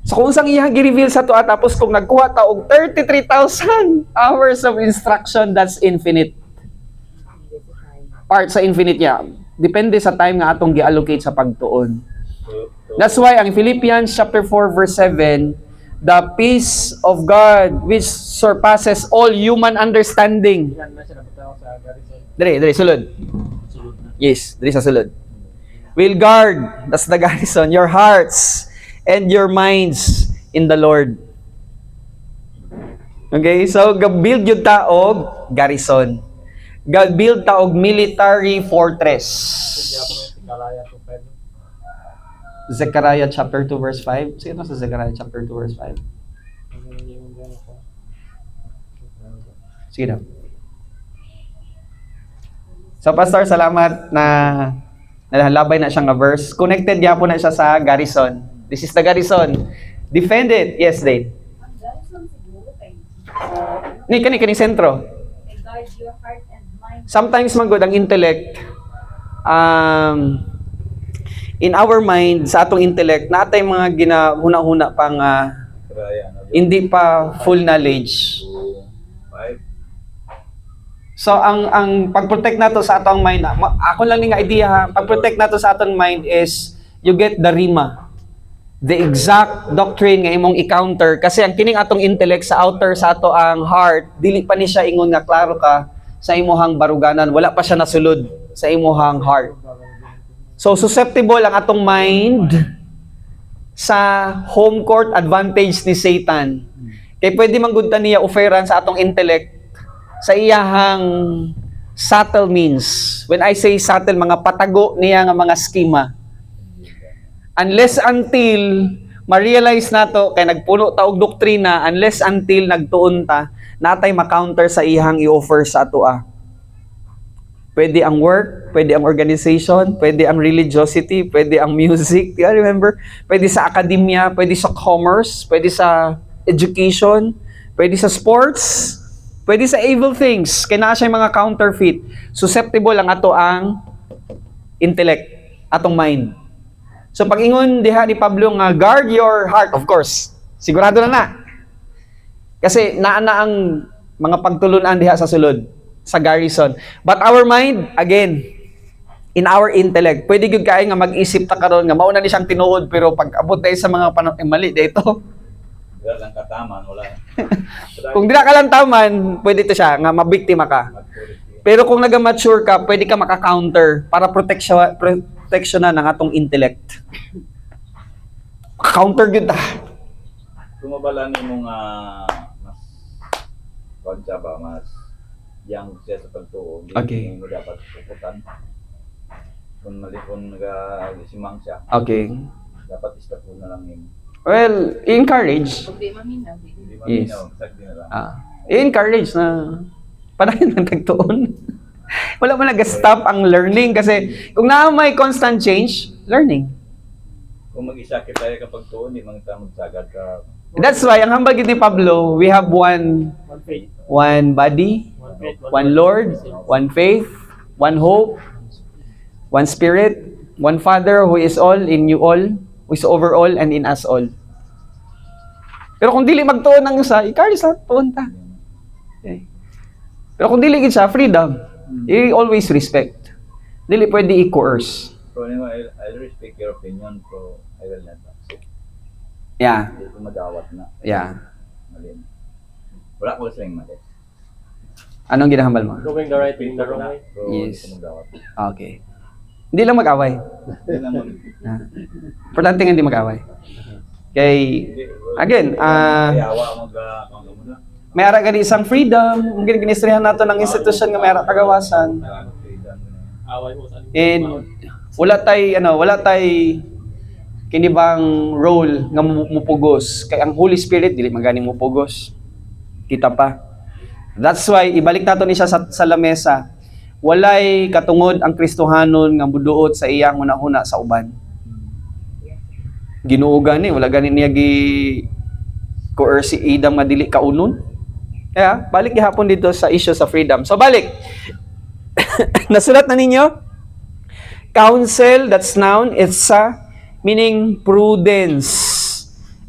So kung saan iyang gi-reveal sa to tapos kung nagkuha ta og 33,000 hours of instruction, that's infinite. Part sa infinite niya. Depende sa time nga atong gi-allocate sa pagtuon. That's why ang Philippians chapter 4 verse 7, the peace of God which surpasses all human understanding. Yan na siya nabitaw sa garrison. Dre, sulod. Yes, dre sa sulod. Will guard, that's the garrison, your hearts and your minds in the Lord. Okay, so build yung taog garrison. Build taog military fortress. Kalaya to 5. Zechariah chapter 2 verse 5. Sige sa Zechariah chapter 2 verse 5. Sige daw. So Pastor, salamat na nalalabay na siya nga verse. Connected niya po na siya sa garrison. This is the garrison. Defend it. Yes, Dane. Ang garrison siguro kay Kani sentro. guard your heart and mind. Sometimes magod ang intellect. In our mind, sa atong intellect, natay mga ginahuna-huna pang Kaya, hindi pa full knowledge. 5. So ang pag-protect nato sa atong mind, ako lang ni nga idea ha, pag-protect nato sa atong mind is you get the rima. The exact doctrine nga imong i-counter kasi ang kining atong intellect sa outer sa ato ang heart, dili pa ni siya ingon nga klaro ka sa imuhang baruganan, wala pa siya nasulod sa imuhang heart. So susceptible ang atong mind sa home court advantage ni Satan. Kay pwede manggudta niya offeran sa atong intellect sa iyahang subtle means. When I say subtle, mga patago niya nga mga skema. Unless until ma-realize nato kay nagpuno ta og doktrina, unless until nagtuon ta natay ma-counter sa iyang i-offer sa atoa. Pwede ang work, pwede ang organization, pwede ang religiosity, pwede ang music. Yeah, remember? Pwede sa academia, pwede sa commerce, pwede sa education, pwede sa sports, pwede sa evil things. Kaya na siya mga counterfeit. Susceptible ang ato ang intellect, atong mind. So pag ingon diha ni Pablo nga guard your heart, of course. Sigurado na. Kasi naa ang mga pagtulunan diha sa sulod sa garrison. But our mind, again, in our intellect, pwede gyud kay nga mag-isip ta karon nga mao na ni siyang tinuod pero pag abot tayo sa mga mali dito. Wala lang kataman, wala. Kung dira ka lang taman, pwede to siya nga mabiktima ka. Pero kung nag-mature ka, pwede ka maka-counter para proteksyonan ng atong intellect. Counter gyud ta. Tumabala ni mong mas konsya ba, mas yang siya sa pagtuo. Okay. Hindi mo dapat puputan. Kung malipon nag-isimang siya, Okay. dapat istap na lang yun. Well, encourage. Kung di maminaw, di. Hindi Yes. maminaw, sagdi na lang. I-encourage na panahin ng tagtuon. Wala man nag-stop ang learning kasi kung na may constant change, learning. Kung mag-isakit tayo kapag tuon, hindi man tayo magsagad ka. That's why, ang hambag ni Pablo, we have one body, one Lord, one faith, one hope, one Spirit, one Father who is all, in you all, who is over all, and in us all. Pero kung dili magtuon ng isa, i-carry sa tuon ta. Okay. Pero kung dili gid siya, freedom. I always respect. Dili pwede i-coerce. Pero anyway, I'll respect your opinion, so I will not accept. Yeah. Hindi ko madawat na. Yeah. Mali. Wala ko sa mali. Anong ginahambal mo? Doing the right thing the wrong way. Pero Yes. hindi ko madawat. Okay. Hindi lang mag-away. Hindi naman. Importante nga hindi mag-away. Kay, again, Kayawa mag muna. may ara gani isang freedom, ang ginistrihan nato ng institusyon nga may ara kagawasan. Away mo sa And wala tay kinibang role nga mupugos. Kay ang Holy Spirit dili magani mupugos. Kita pa. That's why ibalik nato ni siya sa lamesa. Walay katungod ang Kristohanon nga muduot sa iyang hunahuna sa uban. Ginoo gani, wala gani niya gi coerce si Adam nga dili kaunon. Kaya balik gihapon dito sa issue sa freedom. So balik. Nasulat na ninyo? Counsel, that's noun, it's meaning prudence.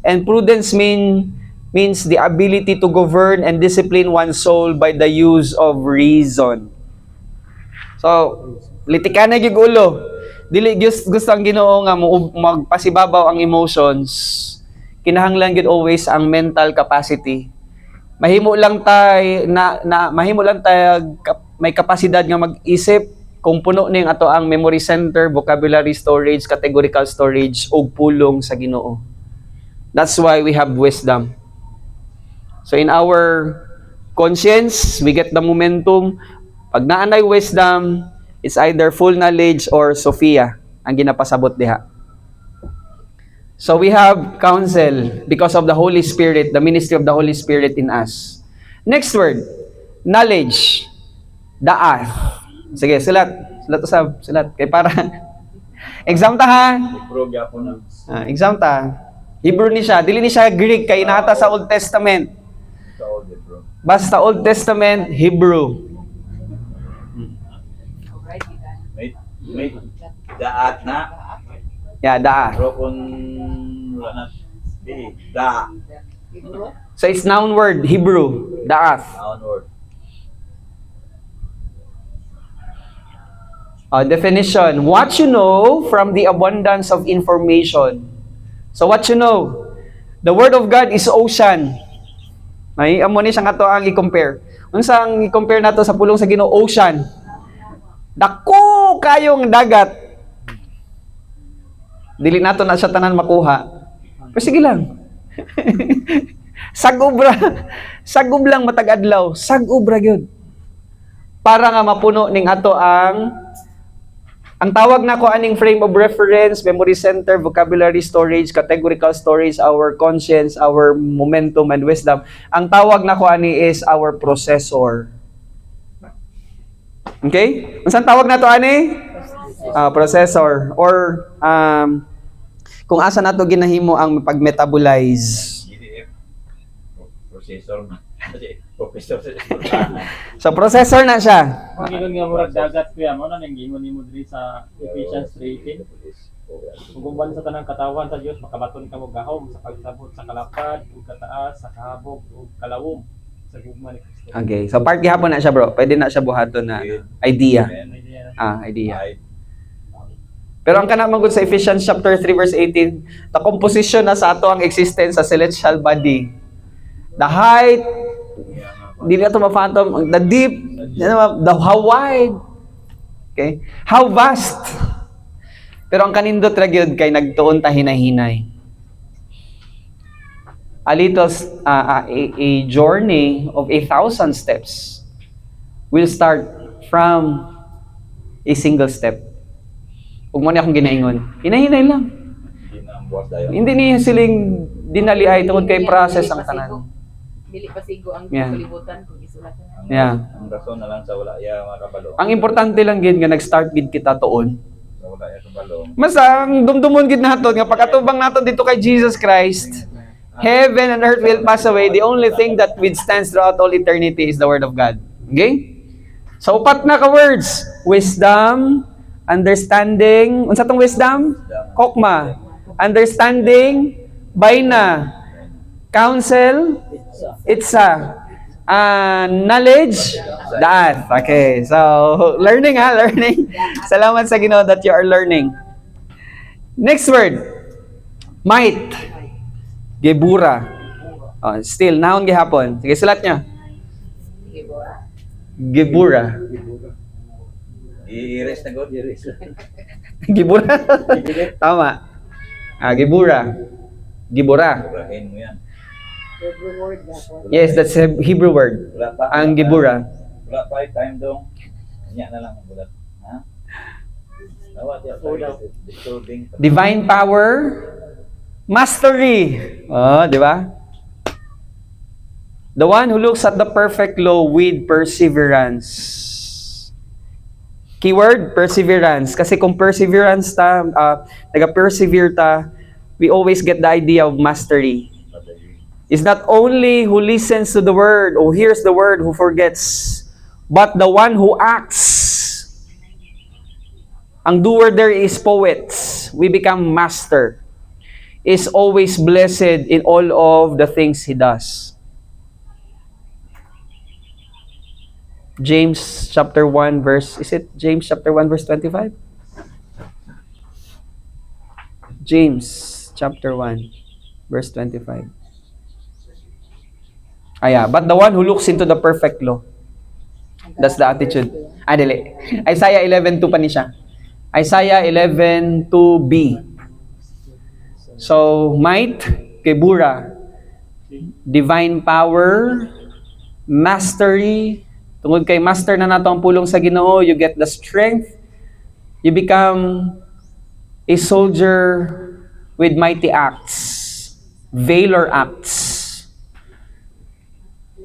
And prudence means the ability to govern and discipline one's soul by the use of reason. So, litikan na gyud ulo. Dili gusto ang Ginoo nga magpasibabaw ang emotions. Kinahanglan gyud always ang mental capacity. Mahimo lang may kapasidad nga mag-isip kung puno ning ato ang memory center, vocabulary storage, categorical storage ug pulong sa Ginoo. That's why we have wisdom. So in our conscience, we get the momentum. Pag naanay wisdom, it's either full knowledge or Sophia ang ginapasabot diha. So we have counsel because of the Holy Spirit, the ministry of the Holy Spirit in us. Next word, knowledge. Daath. Sige, sulat. Sulat. Kaya para exam ta ha. Pro gyapon na. Exam ta. Hebrew ni siya, dili ni siya Greek kay nata sa Old Testament. Sa old bro. Basta Old Testament, Hebrew. May daat na. Yeah, daath. Pero kung wala na da So it's noun word, Hebrew, daath. noun word. Definition, what you know from the abundance of information. So what you know? The Word of God is ocean. Ay, amo ni siyang ato ang i-compare. Unsang i-compare nato sa pulong sa Ginoo, ocean. Dako kayong dagat. Dili nato na siya tanan makuha. Pero sige lang. Sagub lang matag adlaw, sagub ra gyud. Para nga mapuno ning ato ang tawag na ko aning frame of reference, memory center, vocabulary storage, categorical storage, our conscience, our momentum and wisdom. Ang tawag na ko ani is our processor. Okay? Unsan tawag na to ani? Processor or kung asa nato ginahimo ang pag-metabolize. GDF. Processor. Professor sa So processor na siya. Ang gingon nga murag dagat kuya mo na nang gingon nimo diri sa Ephesians 3:18. Kung sa tanang katawan sa Dios makabaton ka mo gahom sa pagsabot sa kalapad ug kataas sa kahabog ug kalawom sa gugma ni Kristo. Okay. So part gihapon na siya bro. Pwede na siya buhaton na idea. Idea. Pero ang kana magud sa Ephesians chapter 3 verse 18, the composition na sa ato ang existence sa celestial body. The height, di na ito ma-phantom, the deep, how wide, okay? How vast. Pero ang kanindot ra gyud kay nagtuon ta hinay-hinay. A journey of 1,000 steps will start from a single step. Ug mo ni akong ginaingon, hinay-hinay lang. Hindi na ang buwas dayon. Hindi niya siling dinaliay tungod kay process ang tanan. Dili pasigo ang Yeah. kalibutan kung isulatan. Yeah. Ang rason na lang sa wala ya makabalo. Ang importante lang gid nga nag-start gid kita tuon. Sa wala ya kabalo. Basta ang dumdumon gid naton nga pagkatubang naton dito kay Jesus Christ, heaven and earth will pass away. The only thing that withstands throughout all eternity is the word of God. Okay? So upat na ka words, wisdom, understanding, unsa tong wisdom? Kokma. Understanding, baina. Counsel, itsa. Knowledge, the earth. Okay, so learning learning. Salamat sa Ginoo that you are learning. Next word, might. Gebura. Still, noun gihapon. Sige, sulat nyo. Gebura. I-erase na God. Gebura. Tama. Gebura. Gebura. Burahin mo yan. Yes, that's a Hebrew word. Wala pa. Ang gebura. Wala pa, time dong. Kanya na lang ang bulat. Ha? Tawad yan. Disturbing. Divine power, mastery. Di ba? The one who looks at the perfect law with perseverance. Keyword, perseverance. Kasi kung perseverance nag-persevere ta, we always get the idea of mastery. It's not only who listens to the word or hears the word who forgets, but the one who acts. Ang doer there is poets. We become master. Is always blessed in all of the things he does. James chapter 1 verse, is it James chapter 1 verse 25? James chapter 1 verse 25. But the one who looks into the perfect law. That's the attitude. Dili. Isaiah 11:2 pa ni siya. Isaiah 11:2b. So, might, kebura, divine power, mastery. Tungod kay master na nato ang pulong sa Ginoo, you get the strength. You become a soldier with mighty acts, valor acts.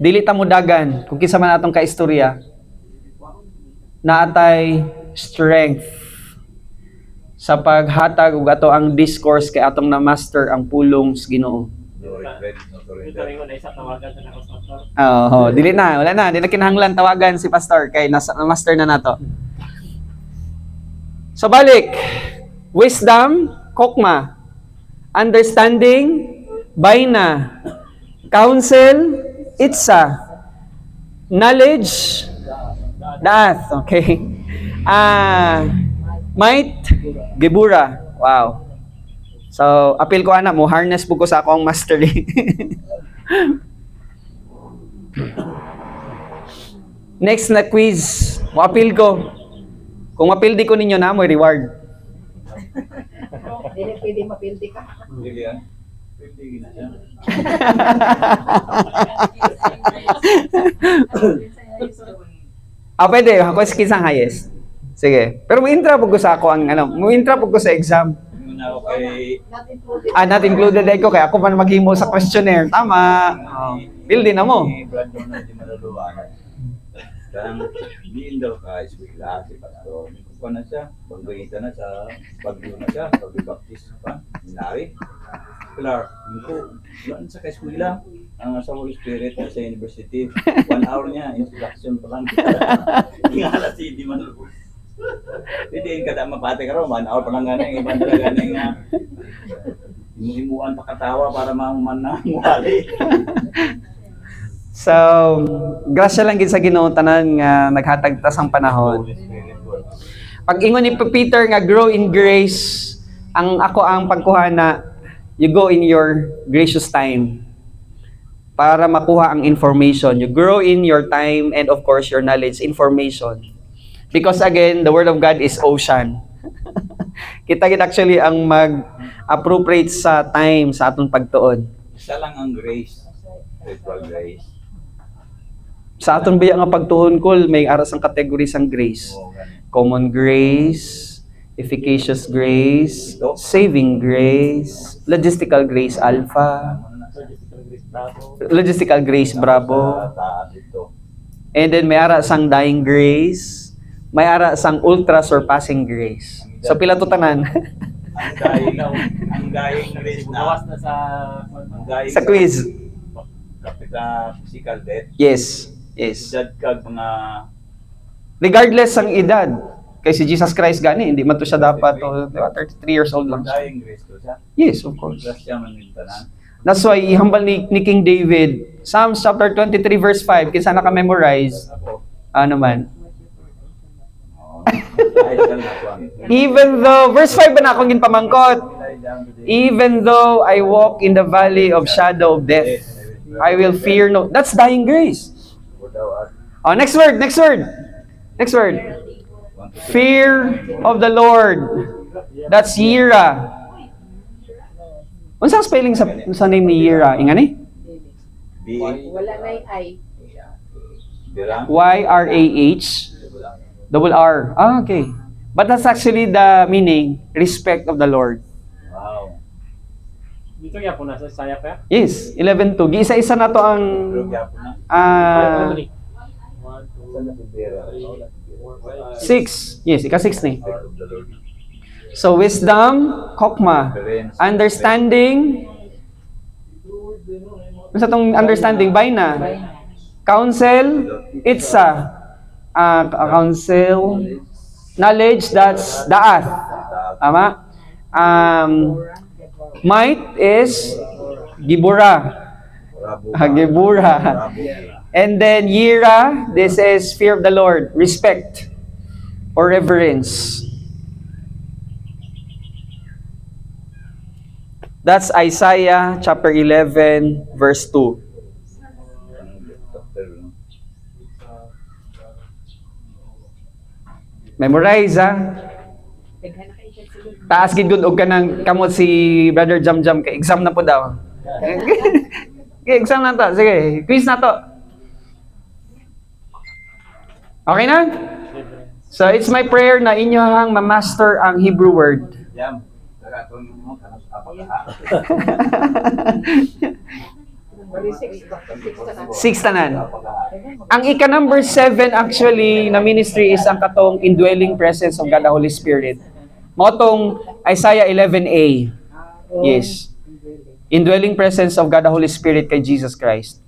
Dili ta mo dagan kung kinsa man atong kaistorya. Naatay strength sa paghatag og ato ang discourse kay atong na master ang pulong sa Ginoo. No regret, no Ito surrender. rin na isa tawagan sa nakasaktor. Dili na, wala na, di na kinahanglan tawagan si pastor kay nasa master na nato. So balik, wisdom, kokma, understanding, baina, counsel, itsa, knowledge, daath, okay. Might, gebura. Wow. So, appeal ko anak mo, harness po ko sa akong mastery. Next na quiz. Mo-appeal ko. Kung mapil di ko ninyo na, mo reward. Hindi pwede mapildi ka. Hindi yan. Hindi na siya. Pwede. Ako is kisang highest. Sige. Pero mo-intra po ko sa ako ang, mo-intra po ko sa exam. Muna ako kay... Not included ko, kaya ako man maghimo sa questionnaire. Tama. Build din na mo. Brad doon na di maluluan. Parang diin daw ka eskwela si pastor. Kuha na siya. Pagbayita na sa bagyo na siya. Pagbibaptis pa. Minari. Clark. Wala sa eskwela. Ang sa Holy Spirit na sa university. 1 hour niya. Introduction pa lang. Tingala si di maluluan. Hindi ka na mapate ka rin. 1 hour pa lang gana. Ibang talaga na nga. Himuan pa katawa para mananguhali. So, grasya lang gid sa Ginoo tanan nga naghatag ta sang panahon. Pag ingon ni Peter nga grow in grace, ang pagkuhana, you go in your gracious time para makuha ang information. You grow in your time and of course your knowledge, information. Because again, the Word of God is ocean. Kita gid actually ang mag-appropriate sa time sa aton pagtuon. Isa lang ang grace. Spiritual grace. Sa aton ba nga pagtuon kol, may aras ang kategory sang grace. Oo, ganun. Common grace, efficacious grace, saving grace, logistical grace alpha, logistical grace bravo, Taas ito. and then may ara sang dying grace, may ara sang ultra surpassing grace. So pila to tanan? Ang dying grace Bumawas na. na sa... Ang dying Sa quiz. Kapita physical death. Yes, yes. Edad kag mga Regardless sang edad, kay si Jesus Christ gani, hindi man to siya dapat to, di ba, 33 years old lang siya. dying grace to siya. Yes, of course. Grasya man yung tanan. That's why ihambal ni King David, Psalms chapter 23 verse 5. Kinsa naka-memorize? Ano man? Ay, saan na kuwan? Even though, verse 5 ba na akong ginpamangkot? Even though I walk in the valley of shadow of death, I will fear no. That's dying grace. Oh, next word, next word. Next word. Fear of the Lord. That's Yira. Unsa ang spelling sa name ni Yira? Ingani? Wala na yung I. Birang? Y-R-A-H. Double R. Ah, okay. But that's actually the meaning, respect of the Lord. Wow. Dito nga po nasa saya pa. Yes, 11.2. Giisa-isa na to ang Pero gyapon na. ah 1, 2, Saan na si Bira? 6. Yes, ika-6 ni. So wisdom, kokma. Understanding. Ano tong understanding? Baina. Counsel, itsa. Counsel. Knowledge, that's daath. Tama? Might is gibura. Gibura. And then yira, this is fear of the Lord, respect or reverence. That's Isaiah chapter 11 verse 2. Memorize ha. Daghan na kayo sa sulod. Taas gid gud og kanang kamot si Brother Jamjam kay exam na po daw. Okay, exam na to. Sige, quiz na to. Okay na? So it's my prayer na inyohang ma-master ang Hebrew word. Jam. Kagaton mo kanos apak ha. Bali, six na na. 6 tanan. Ang ika number 7 actually na ministry is ang katong indwelling presence of God the Holy Spirit. Motong Isaiah 11a. Yes. Indwelling presence of God the Holy Spirit kay Jesus Christ.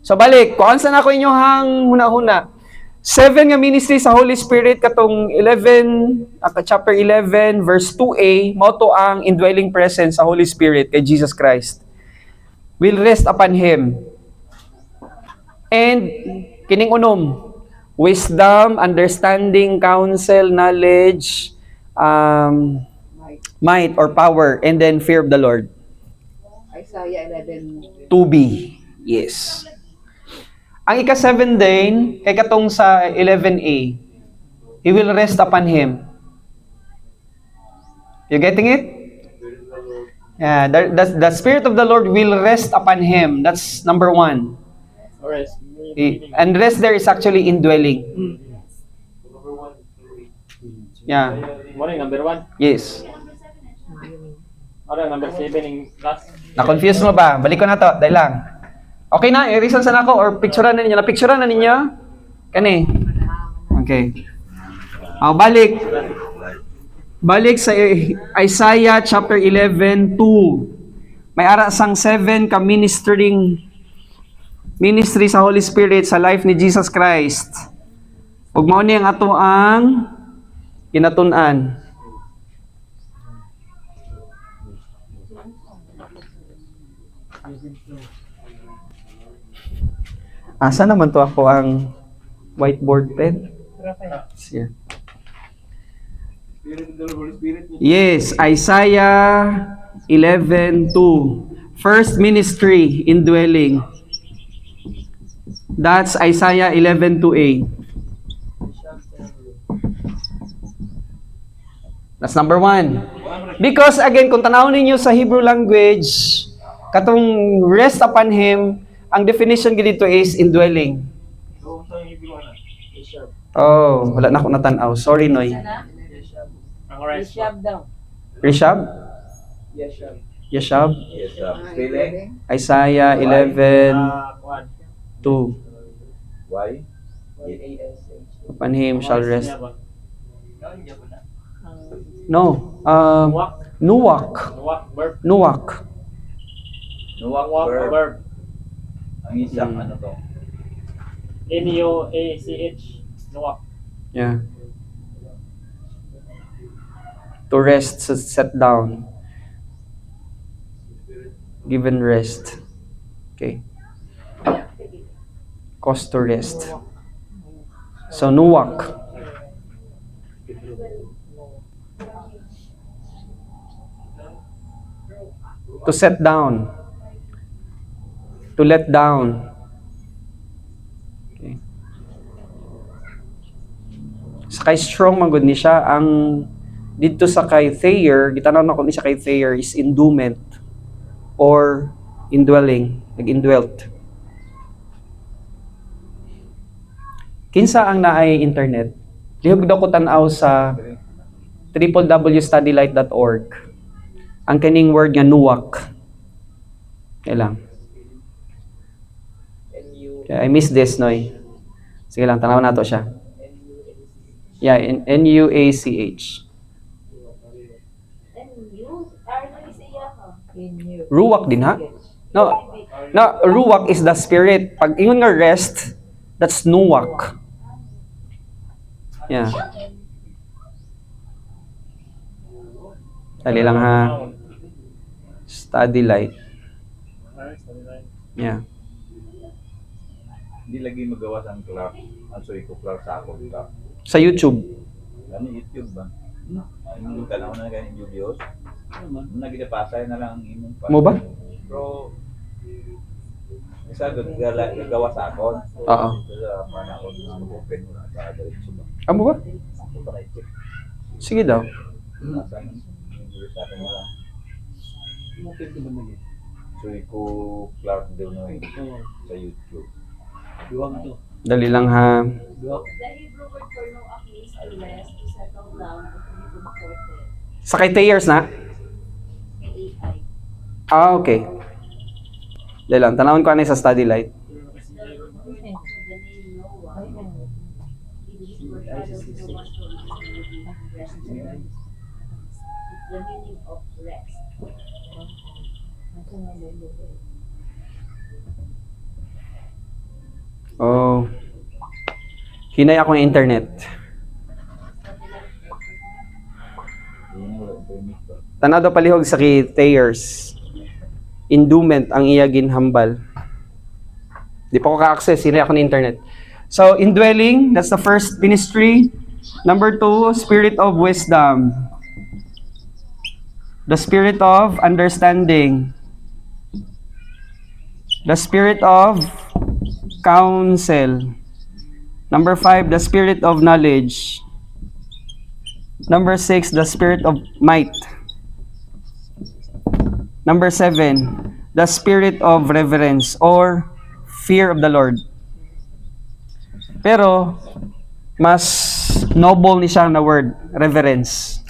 So balik, kuan sa nako inyohang huna-huna. 7 nga ministry sa Holy Spirit katong 11 chapter 11 verse 2a mao to ang indwelling presence sa Holy Spirit kay Jesus Christ. Will rest upon him. And kining unom, wisdom, understanding, counsel, knowledge, might or power, and then fear of the Lord. Isaiah 11. To be. Yes. Ang ika-7 din, kay katong sa 11a, he will rest upon him. You getting it? Yeah, the Spirit of the Lord will rest upon him. That's number 1. Rest. And rest there is actually indwelling. Yeah. Mo rin, number 1. Yes. Ano, number 7 yung last. Na-confuse mo ba? Balik ko na to. Dahil lang. Okay na? I-reason sa nako or picturean na ninyo. Na-picturean na ninyo? Kani? Okay. Balik. Balik sa Isaiah chapter 11, 2. May ara sang 7 ka ministry sa Holy Spirit sa life ni Jesus Christ. Ug mao ni ang ato ang kinatun-an. Asa naman to ako ang whiteboard pen? Here. Yes, Isaiah 11:2. First ministry indwelling. That's Isaiah 11:2a. That's number 1. Because again, kung tanawin ninyo sa Hebrew language, katong rest upon him, ang definition dito is indwelling. Oh, wala na ako natanaw. Sorry, Noy. Ang rest. Rishab? Yes, Yeshab? Yes, spelling. Isaiah 11:2. Why? Upon him shall rest. Nuwak. No. Nuwak. Nuwak. Nuwak. Verb. Nuwak. Nuwak Nuwak. verb. Verb. Ang isang ano to? N-U-A-C-H. Nuwak. Yeah. To rest, set down. Given rest. Okay. cause to rest. So, nuwak. To set down. To let down. Okay. Sa kay strong man gud ni siya, ang dito sa kay Thayer, gitanaw na ko ni siya kay Thayer is endowment or indwelling, nag-indwelt. Kinsa ang naay internet? Lihog daw ko tan-aw sa www.studylight.org. Ang kaning word nga nuwak. Okay lang. Okay, I miss this, Noy. Sige lang, tanaw na to siya. Yeah, N-U-A-C-H. Ruwak din, ha? No, ruwak is the spirit. Pag ingon nga rest, that's nuwak. Yeah. Dali lang, ha? Study light. Yeah. Hindi lagi magawa sa Clark. Ang sorry ko, Clark sa ako. Clark. Sa YouTube. Ano YouTube ba? Yung tanaw na ganyan yung videos. Nagidapasay na lang ang imong pa. Mo ba? Pero, isa gagawa sa akon. Oo. Sa panahon na mag-open mo na sa diretso ba? Amo ba? Ako pa na-check. Sige daw. Nasa yung video sa akin mo lang. Okay ko naman yun. So, ko Clark daw na sa YouTube. Duwag to. Dali lang, ha? Duwag. The Hebrew word for Noach means to rest, to settle down, or to be comforted. Sa kay Tayers na? K-A-I. Ah, okay. Dali lang, tanawin ko ano sa study light. The name Noah. It is for Father of the one who is rest. The meaning of rest. Oh. Hinay ako ng internet. Tanaw daw palihog sa kay Tayers. Endowment ang iya ginhambal. Di pa ko ka-access, hinay ako ng internet. So, indwelling, that's the first ministry. Number 2, spirit of wisdom. The spirit of understanding. The spirit of counsel. Number 5, the spirit of knowledge. Number 6, the spirit of might. Number 7, the spirit of reverence or fear of the Lord. Pero, mas noble ni siya na word, reverence.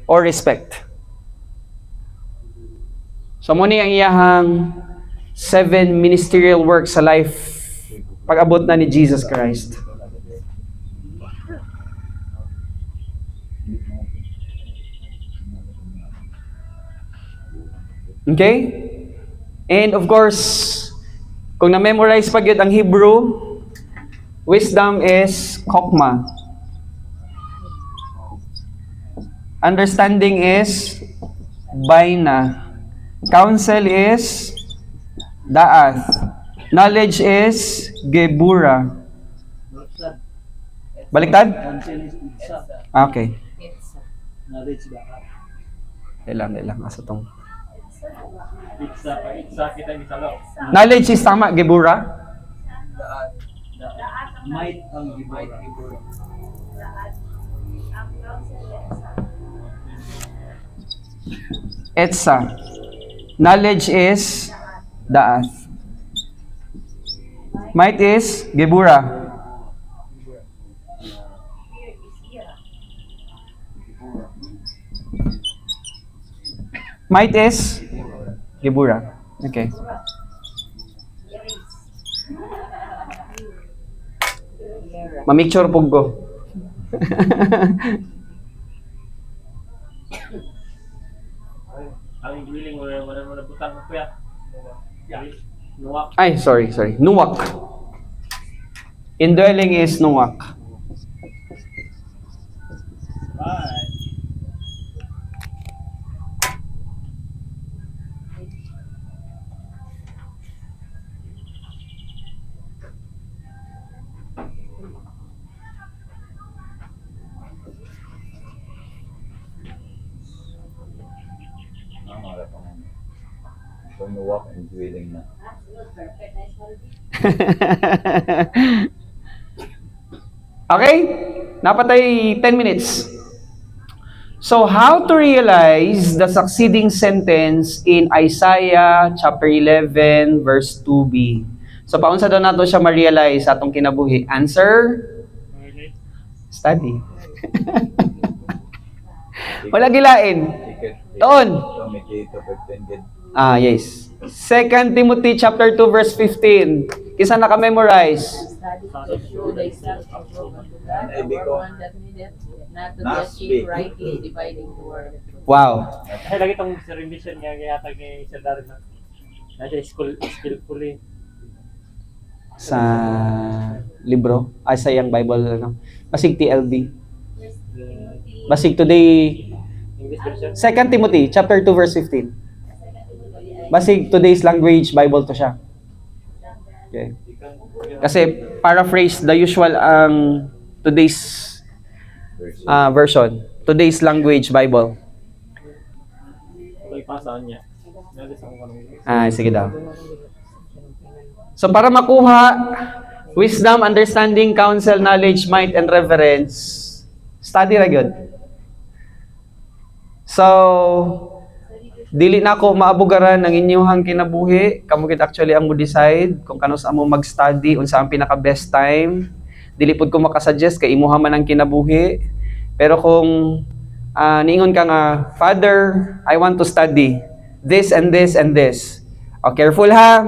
Or respect. So, muna ang iyahang 7 ministerial works sa life pag-abot na ni Jesus Christ. Okay? And of course, kung na-memorize pag yun ang Hebrew, wisdom is kokma. Understanding is baina. Counsel is daath. Knowledge is gebura. Baliktad? Counsel is isa. Okay. Knowledge ba? Ilang asa tong. Itsa kita yung isalo. Knowledge is tama, gebura. Might ang gibora. Etsa. Knowledge is daath. Might is gebura. Might is gebura. Okay. Mamicture pug ko. Ang willing mo na butang ko kuya. Nuwak. Ay, sorry. Nuwak. Indwelling is nuwak. Bye. When you walk and dwelling na. Perfect. Nice one. Okay? Napatay 10 minutes. So, how to realize the succeeding sentence in Isaiah chapter 11 verse 2b. So, paunsa daw nato siya ma-realize sa atong kinabuhi? Answer? Study. Wala gilain. Doon. So, may kito 15 good. Yes. 2 Timothy chapter 2 verse 15. Kisa naka-memorize? Study to show thyself approved unto God, And I a workman that needeth not to Not deceive, speak. rightly dividing the word of truth. Wow. Ay lagi tong rendition nga gihatag ni Sir Darren na. Nasa skillfully. Sa libro, sa iyang Bible, ano? Basig TLB. Basig today, English version. 2 Timothy chapter 2 verse 15. Basig today's language Bible to siya. Okay. Kasi paraphrase the usual ang today's version. Today's language Bible. Okay, pasaan niya. Nasa sa kanong. Sige daw. So para makuha wisdom, understanding, counsel, knowledge, might, and reverence, study ra gyud. So, dili na ako maabugaran ng inyong kinabuhi. Kamo gid actually ang mo decide kung kano sa amo mag-study, unsa ang pinaka best time. Dili pud ko makasuggest kay imuha man ang kinabuhi. Pero kung niingon ka nga, Father, I want to study this and this and this. Careful ha.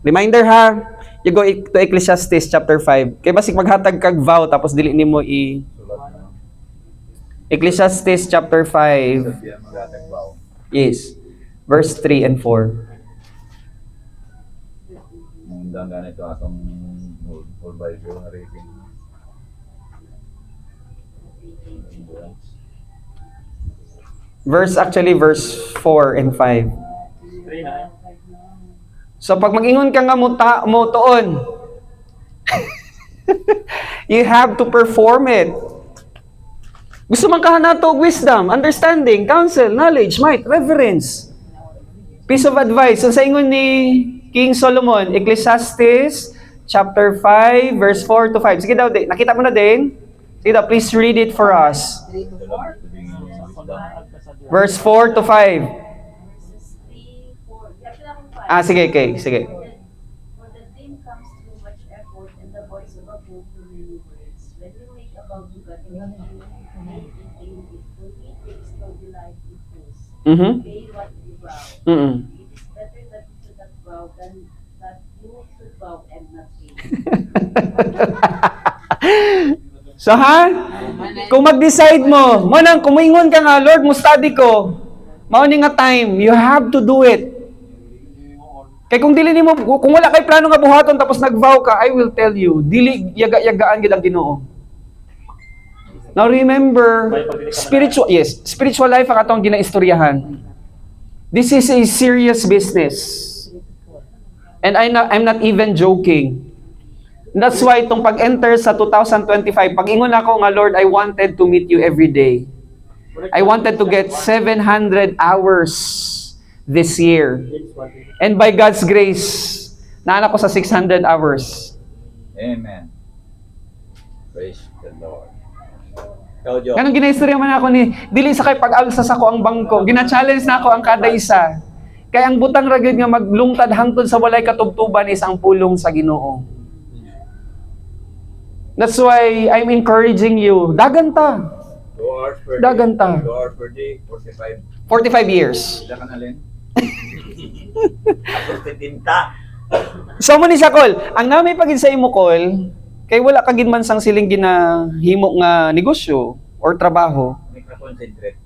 Reminder ha. You go to Ecclesiastes chapter 5. Kay basig maghatag kag vow tapos dili nimo Ecclesiastes chapter 5. Sabihan magtatagbaw. Yes. Verse 3 and 4. Ang danggan ito atong whole Bible na reading. Verse 4 and 5. 3 na. So pag mag-ingon ka nga mo tuon, you have to perform it. Gusto man ka nato og wisdom, understanding, counsel, knowledge, might, reverence. Piece of advice. So sa ingon ni King Solomon, Ecclesiastes chapter 5 verse 4 to 5. Sige daw, nakita mo na din? Sige daw, please read it for us. 3 to 4. Verse 4 to 5. Verses 3, 4. Kapila akong 5. Sige, okay, sige. For the dream comes through much effort and the voice of a book through many words. When you wake about you got made in it, for me takes no delight in this. Pay what you vow. Mm-mm. It is better that you should not vow than that you should vow and not pay. So ha? Kung mag-decide mo nang kumingon ka nga, Lord, mo study ko, mao ni nga time, you have to do it. Kay kung dili nimo, kung wala kay plano nga buhaton tapos nag-vow ka, I will tell you, dili yaga-yagaan gid ang Ginoo. Now remember, spiritual life ang atong ginaistoryahan. This is a serious business. And I'm not even joking. That's why itong pag-enter sa 2025, pag-ingon ako nga, Lord, I wanted to meet you every day. I wanted to get 700 hours this year. And by God's grace, naanak ko sa 600 hours. Amen. Praise the Lord. Ikaw, Joe. Kanang ginaistorya man ako ni, dili sa kay pag-alsas ako ang bangko, gina-challenge na ako ang kada isa. Kaya ang butang ragid nga maglungtad hangtod sa walay katubtuban is ang pulong sa Ginoo. That's why I'm encouraging you. Dagan ta. 2 hours per day. Dagan ta. 2 hours per day, 45. 45 years. Sila ka na rin. Ako titinta. So mo ni Sakol, ang nami pagin sa imo Kol, kay wala ka gid man sang siling ginahimo nga negosyo or trabaho. May ka-concentrate.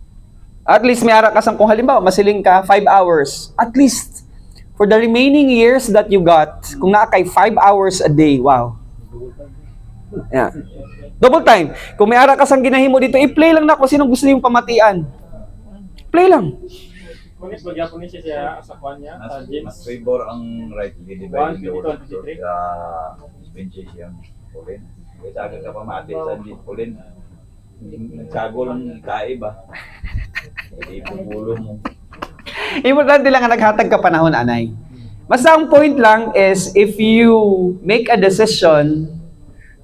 At least may ara ka sang kung halimbawa masiling ka 5 hours. At least for the remaining years that you got, kung naa kay 5 hours a day, wow. Yeah. Double time. Kung may ara ka sang ginahimo dito, i-play lang na kung sino gusto niyong pamatian. Play lang. Kunis magyapon ni siya sa kwan niya, sa Mas James. favor ang right dividing the word of 1:22, sa expenses yung pulin. Kaya sa akin ka pamati sa hindi pulin. Nagsago lang kaiba. Hindi pupulo mo. Importante lang nga naghatag ka panahon, anay. Basta ang point lang is, if you make a decision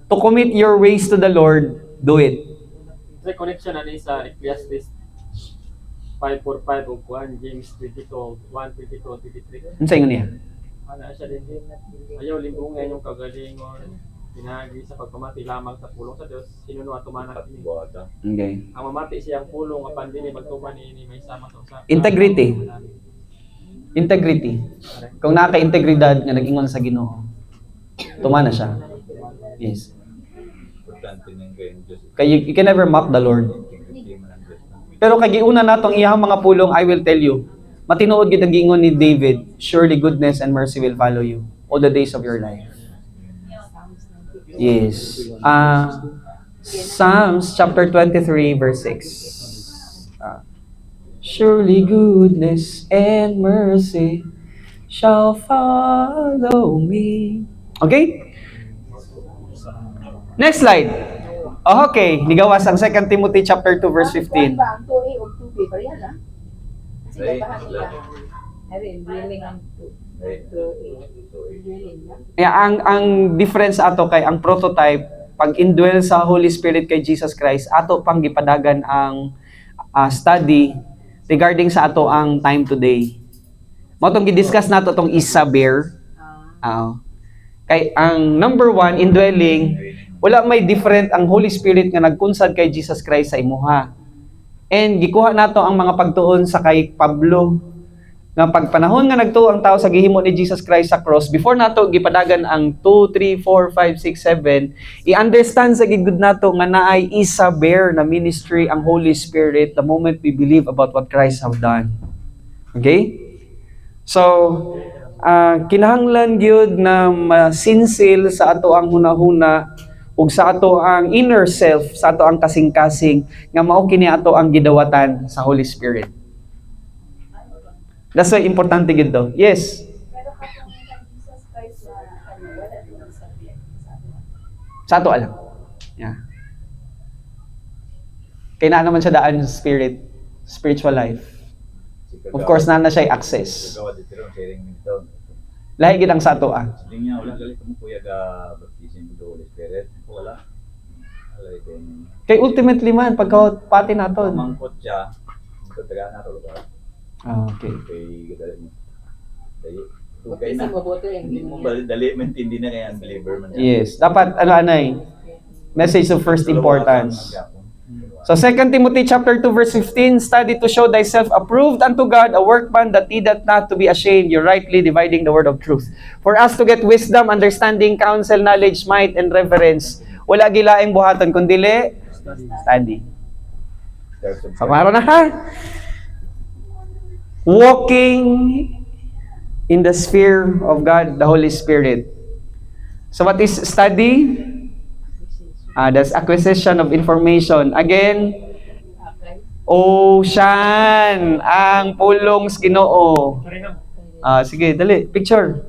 to commit your ways to the Lord, do it. May connection na sa Ecclesiastes 5:4-5 o 1 James 22, 1:22-23. Ano sa inyo niya? Ano siya din ayaw limbungan yung kagalingon, pinagi sa pagpamati lamang sa pulong sa Dios, sinuno at tumanak ini. Buwata. Okay. Ang mamati siyang pulong apan dinhi magtuman ini may sama sa usa. Integrity. Integrity. Kung naka-integridad nga nag-ingon sa Ginoo, tumana siya. Yes. Importante nang kayo ng Diyos. Kaya you can never mock the Lord. Integrity mo ng Diyos. Pero kagiuna natong iyang mga pulong, I will tell you, matinuod gid ang giingon ni David, surely goodness and mercy will follow you all the days of your life. Yes. Psalms chapter 23 verse 6. Surely goodness and mercy shall follow me. Okay? Next slide. Oh, okay, nigawas ang 2 Timothy chapter 2 verse 15. Ba ang 2A o 2B pareha lang? Kasi Ay, bahan nila. sila. Ayun, drilling ang 2A. Drilling lang. Yeah, ang difference ato kay ang prototype pag indwell sa Holy Spirit kay Jesus Christ, ato pang gipadagan ang study regarding sa ato ang time today. Mo tong gidiscuss nato tong Isaber. Kay ang number 1 indwelling, wala may different ang Holy Spirit nga nagkunsad kay Jesus Christ sa imuha. And gikuha nato ang mga pagtuon sa kay Pablo nga pagpanahon nga nagtuo ang tao sa gihimo ni Jesus Christ sa cross, before nato gipadagan ang 2, 3, 4, 5, 6, 7, i-understand sa gigud nato nga naay Isaber na ministry ang Holy Spirit the moment we believe about what Christ have done. Okay? So, kinahanglan gyud na masinsil sa ato ang hunahuna ug sa ato ang inner self, sa ato ang kasing-kasing nga mao kini ato ang gidawatan sa Holy Spirit. That's why importante gid daw. Yes. Pero kapag Jesus Christ na wala din sa Biblia. Sa ato alam. Yeah. Kaya na naman siya daan sa spirit, spiritual life. Of course, na siya access. Kagawa dito rin, sharing nito. Lahi gid ang sa ato Hindi niya, wala galit mo kuya ga baptism with the Holy Spirit. Wala. Wala ito. Kay ultimately man pagka-pati naton. Mangkot siya. Mangkot taga na to lugar. Okay. Kay gadali mo. Dali. Tugay Kasi na. mabuti yung Hindi mo dali maintindihan na kaya unbeliever man. Yes. Dapat anay. Message of first importance. So 2 Timothy chapter 2 verse 15, study to show thyself approved unto God, a workman that needeth not to be ashamed, you're rightly dividing the word of truth. For us to get wisdom, understanding, counsel, knowledge, might, and reverence, wala gilaing buhaton kundili study. So maro na ha. Walking in the sphere of God, the Holy Spirit. So what is study? That's acquisition of information. Again, ocean, ang pulong sa Ginoo. Sige, dali, picture.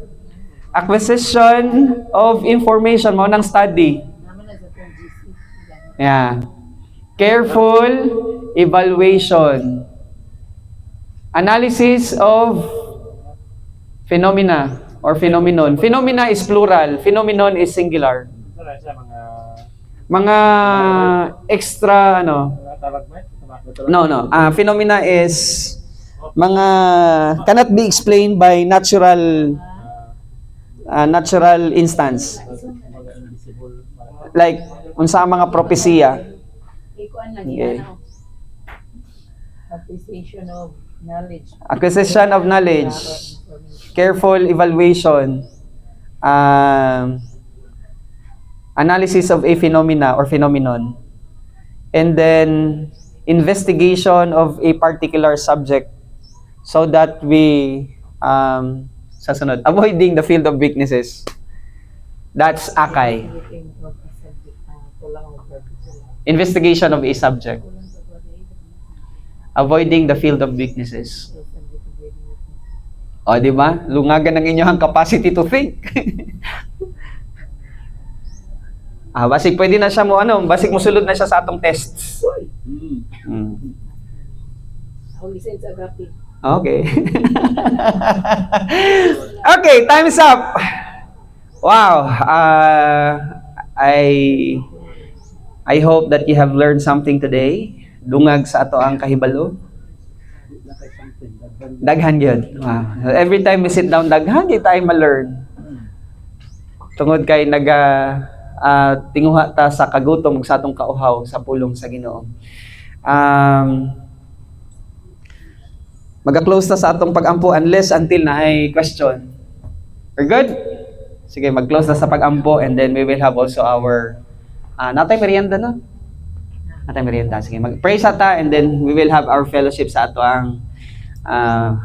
Acquisition of information, mao nang study. Naman na sa pong GC. Yeah. Careful evaluation. Analysis of phenomena or phenomenon. Phenomena is plural, phenomenon is singular. Wala siya Mga extra mga tawag mo. No. Phenomena is mga cannot be explained by natural instance. Mga invisible. Like unsa ang mga propesiya. Ikuan lang Okay. yan. Appreciation of knowledge. Acquisition of knowledge, careful evaluation, analysis of a phenomena or phenomenon, and then investigation of a particular subject so that we avoiding the field of weaknesses. That's akay. Investigation of a subject. Avoiding the field of weaknesses. O, di ba? Lungagan ng inyong capacity to think. Basig pwede na siya basig musulod na siya sa atong tests. Holy Saints Agape. Okay. Okay, time's up. Wow. I hope that you have learned something today. Dungag sa ato ang kahibalo. Nakay something. Daghan yun. Wow. Every time we sit down, daghan di tayo ma-learn. Tungod kay tinguha ta sa kagutom sa atong kauhaw sa pulong sa Ginoo. Maga-close ta sa atong pag-ampo unless until na ay question. We're good? Sige, mag-close na sa pag-ampo and then we will have also our natay merienda na. Natay merienda. Sige, mag-pray sa ta and then we will have our fellowship sa ato ang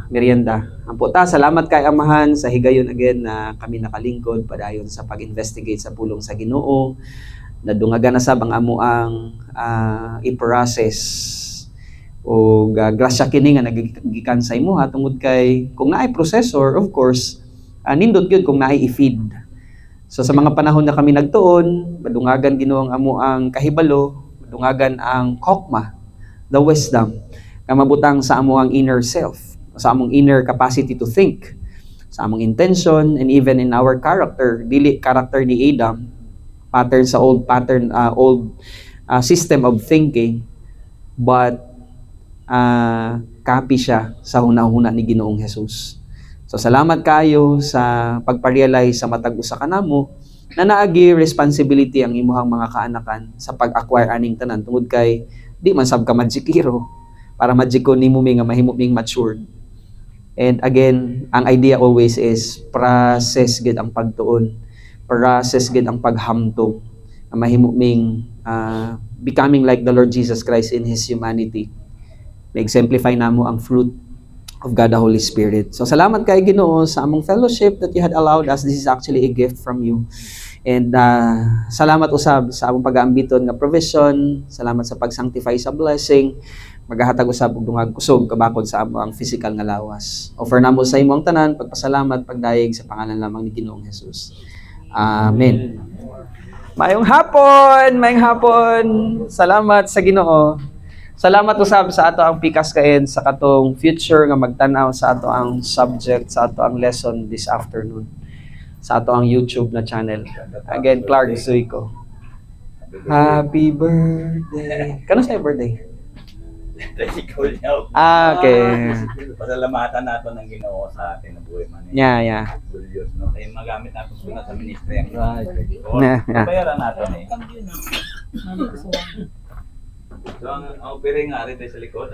merienda. Ampo ta, salamat kay Amahan sa higayon again na kami nakalingkod padayon sa pag-investigate sa pulong sa Ginoo. Nadungagan na sab ang amo ang i-process o grasya kini nga nagikan sa imo tungod kay kung naay processor, of course, nindot gyud kung naay i-feed. So sa mga panahon na kami nagtuon, madungagan Ginoo ang amo ang kahibalo, madungagan ang kokma, the wisdom nga mabutang sa amo ang inner self, sa among inner capacity to think, sa among intention, and even in our character, dili character ni Adam, pattern sa old system of thinking, but copy siya sa hunahuna ni Ginoong Hesus. So salamat kayo sa pagpa-realize sa matag usa kanamo na naagi responsibility ang imuhang mga kaanakan sa pag-acquire aning tanan tungod kay di man sab ka magikiro para magiko nimo nga mahimo ming matured. And again, ang idea always is process gid ang pagtuon, process gid ang paghamtog na mahimo ming becoming like the Lord Jesus Christ in His humanity. Na-exemplify namo ang fruit of God the Holy Spirit. So salamat kay Ginoo sa among fellowship that you had allowed us. This is actually a gift from you. And salamat usab sa among pag-aambiton nga provision. Salamat sa pag-sanctify sa blessing. Magahatag usab og dungag kusog kabakod sa among physical nga lawas. Offer namo sa imong tanan pagpasalamat pagdayeg sa pangalan lamang ni Ginoong Hesus. Amen. Mayong hapon. Salamat sa Ginoo. Salamat usab sa ato ang pikas kaen sa katong future nga magtan-aw sa ato ang subject, sa ato ang lesson this afternoon. Sa ato ang YouTube na channel. Again, Clark Zuico. Happy birthday. Kano sa birthday? Ikaw niya. Okay. Pasalamatan nato ng Ginoo sa atin na buhay man. Yeah. Diyos, no? Kaya magamit natin sila sa ministry ang Right. Yeah. bayaran natin eh. So, ang opera nga rin tayo sa likod.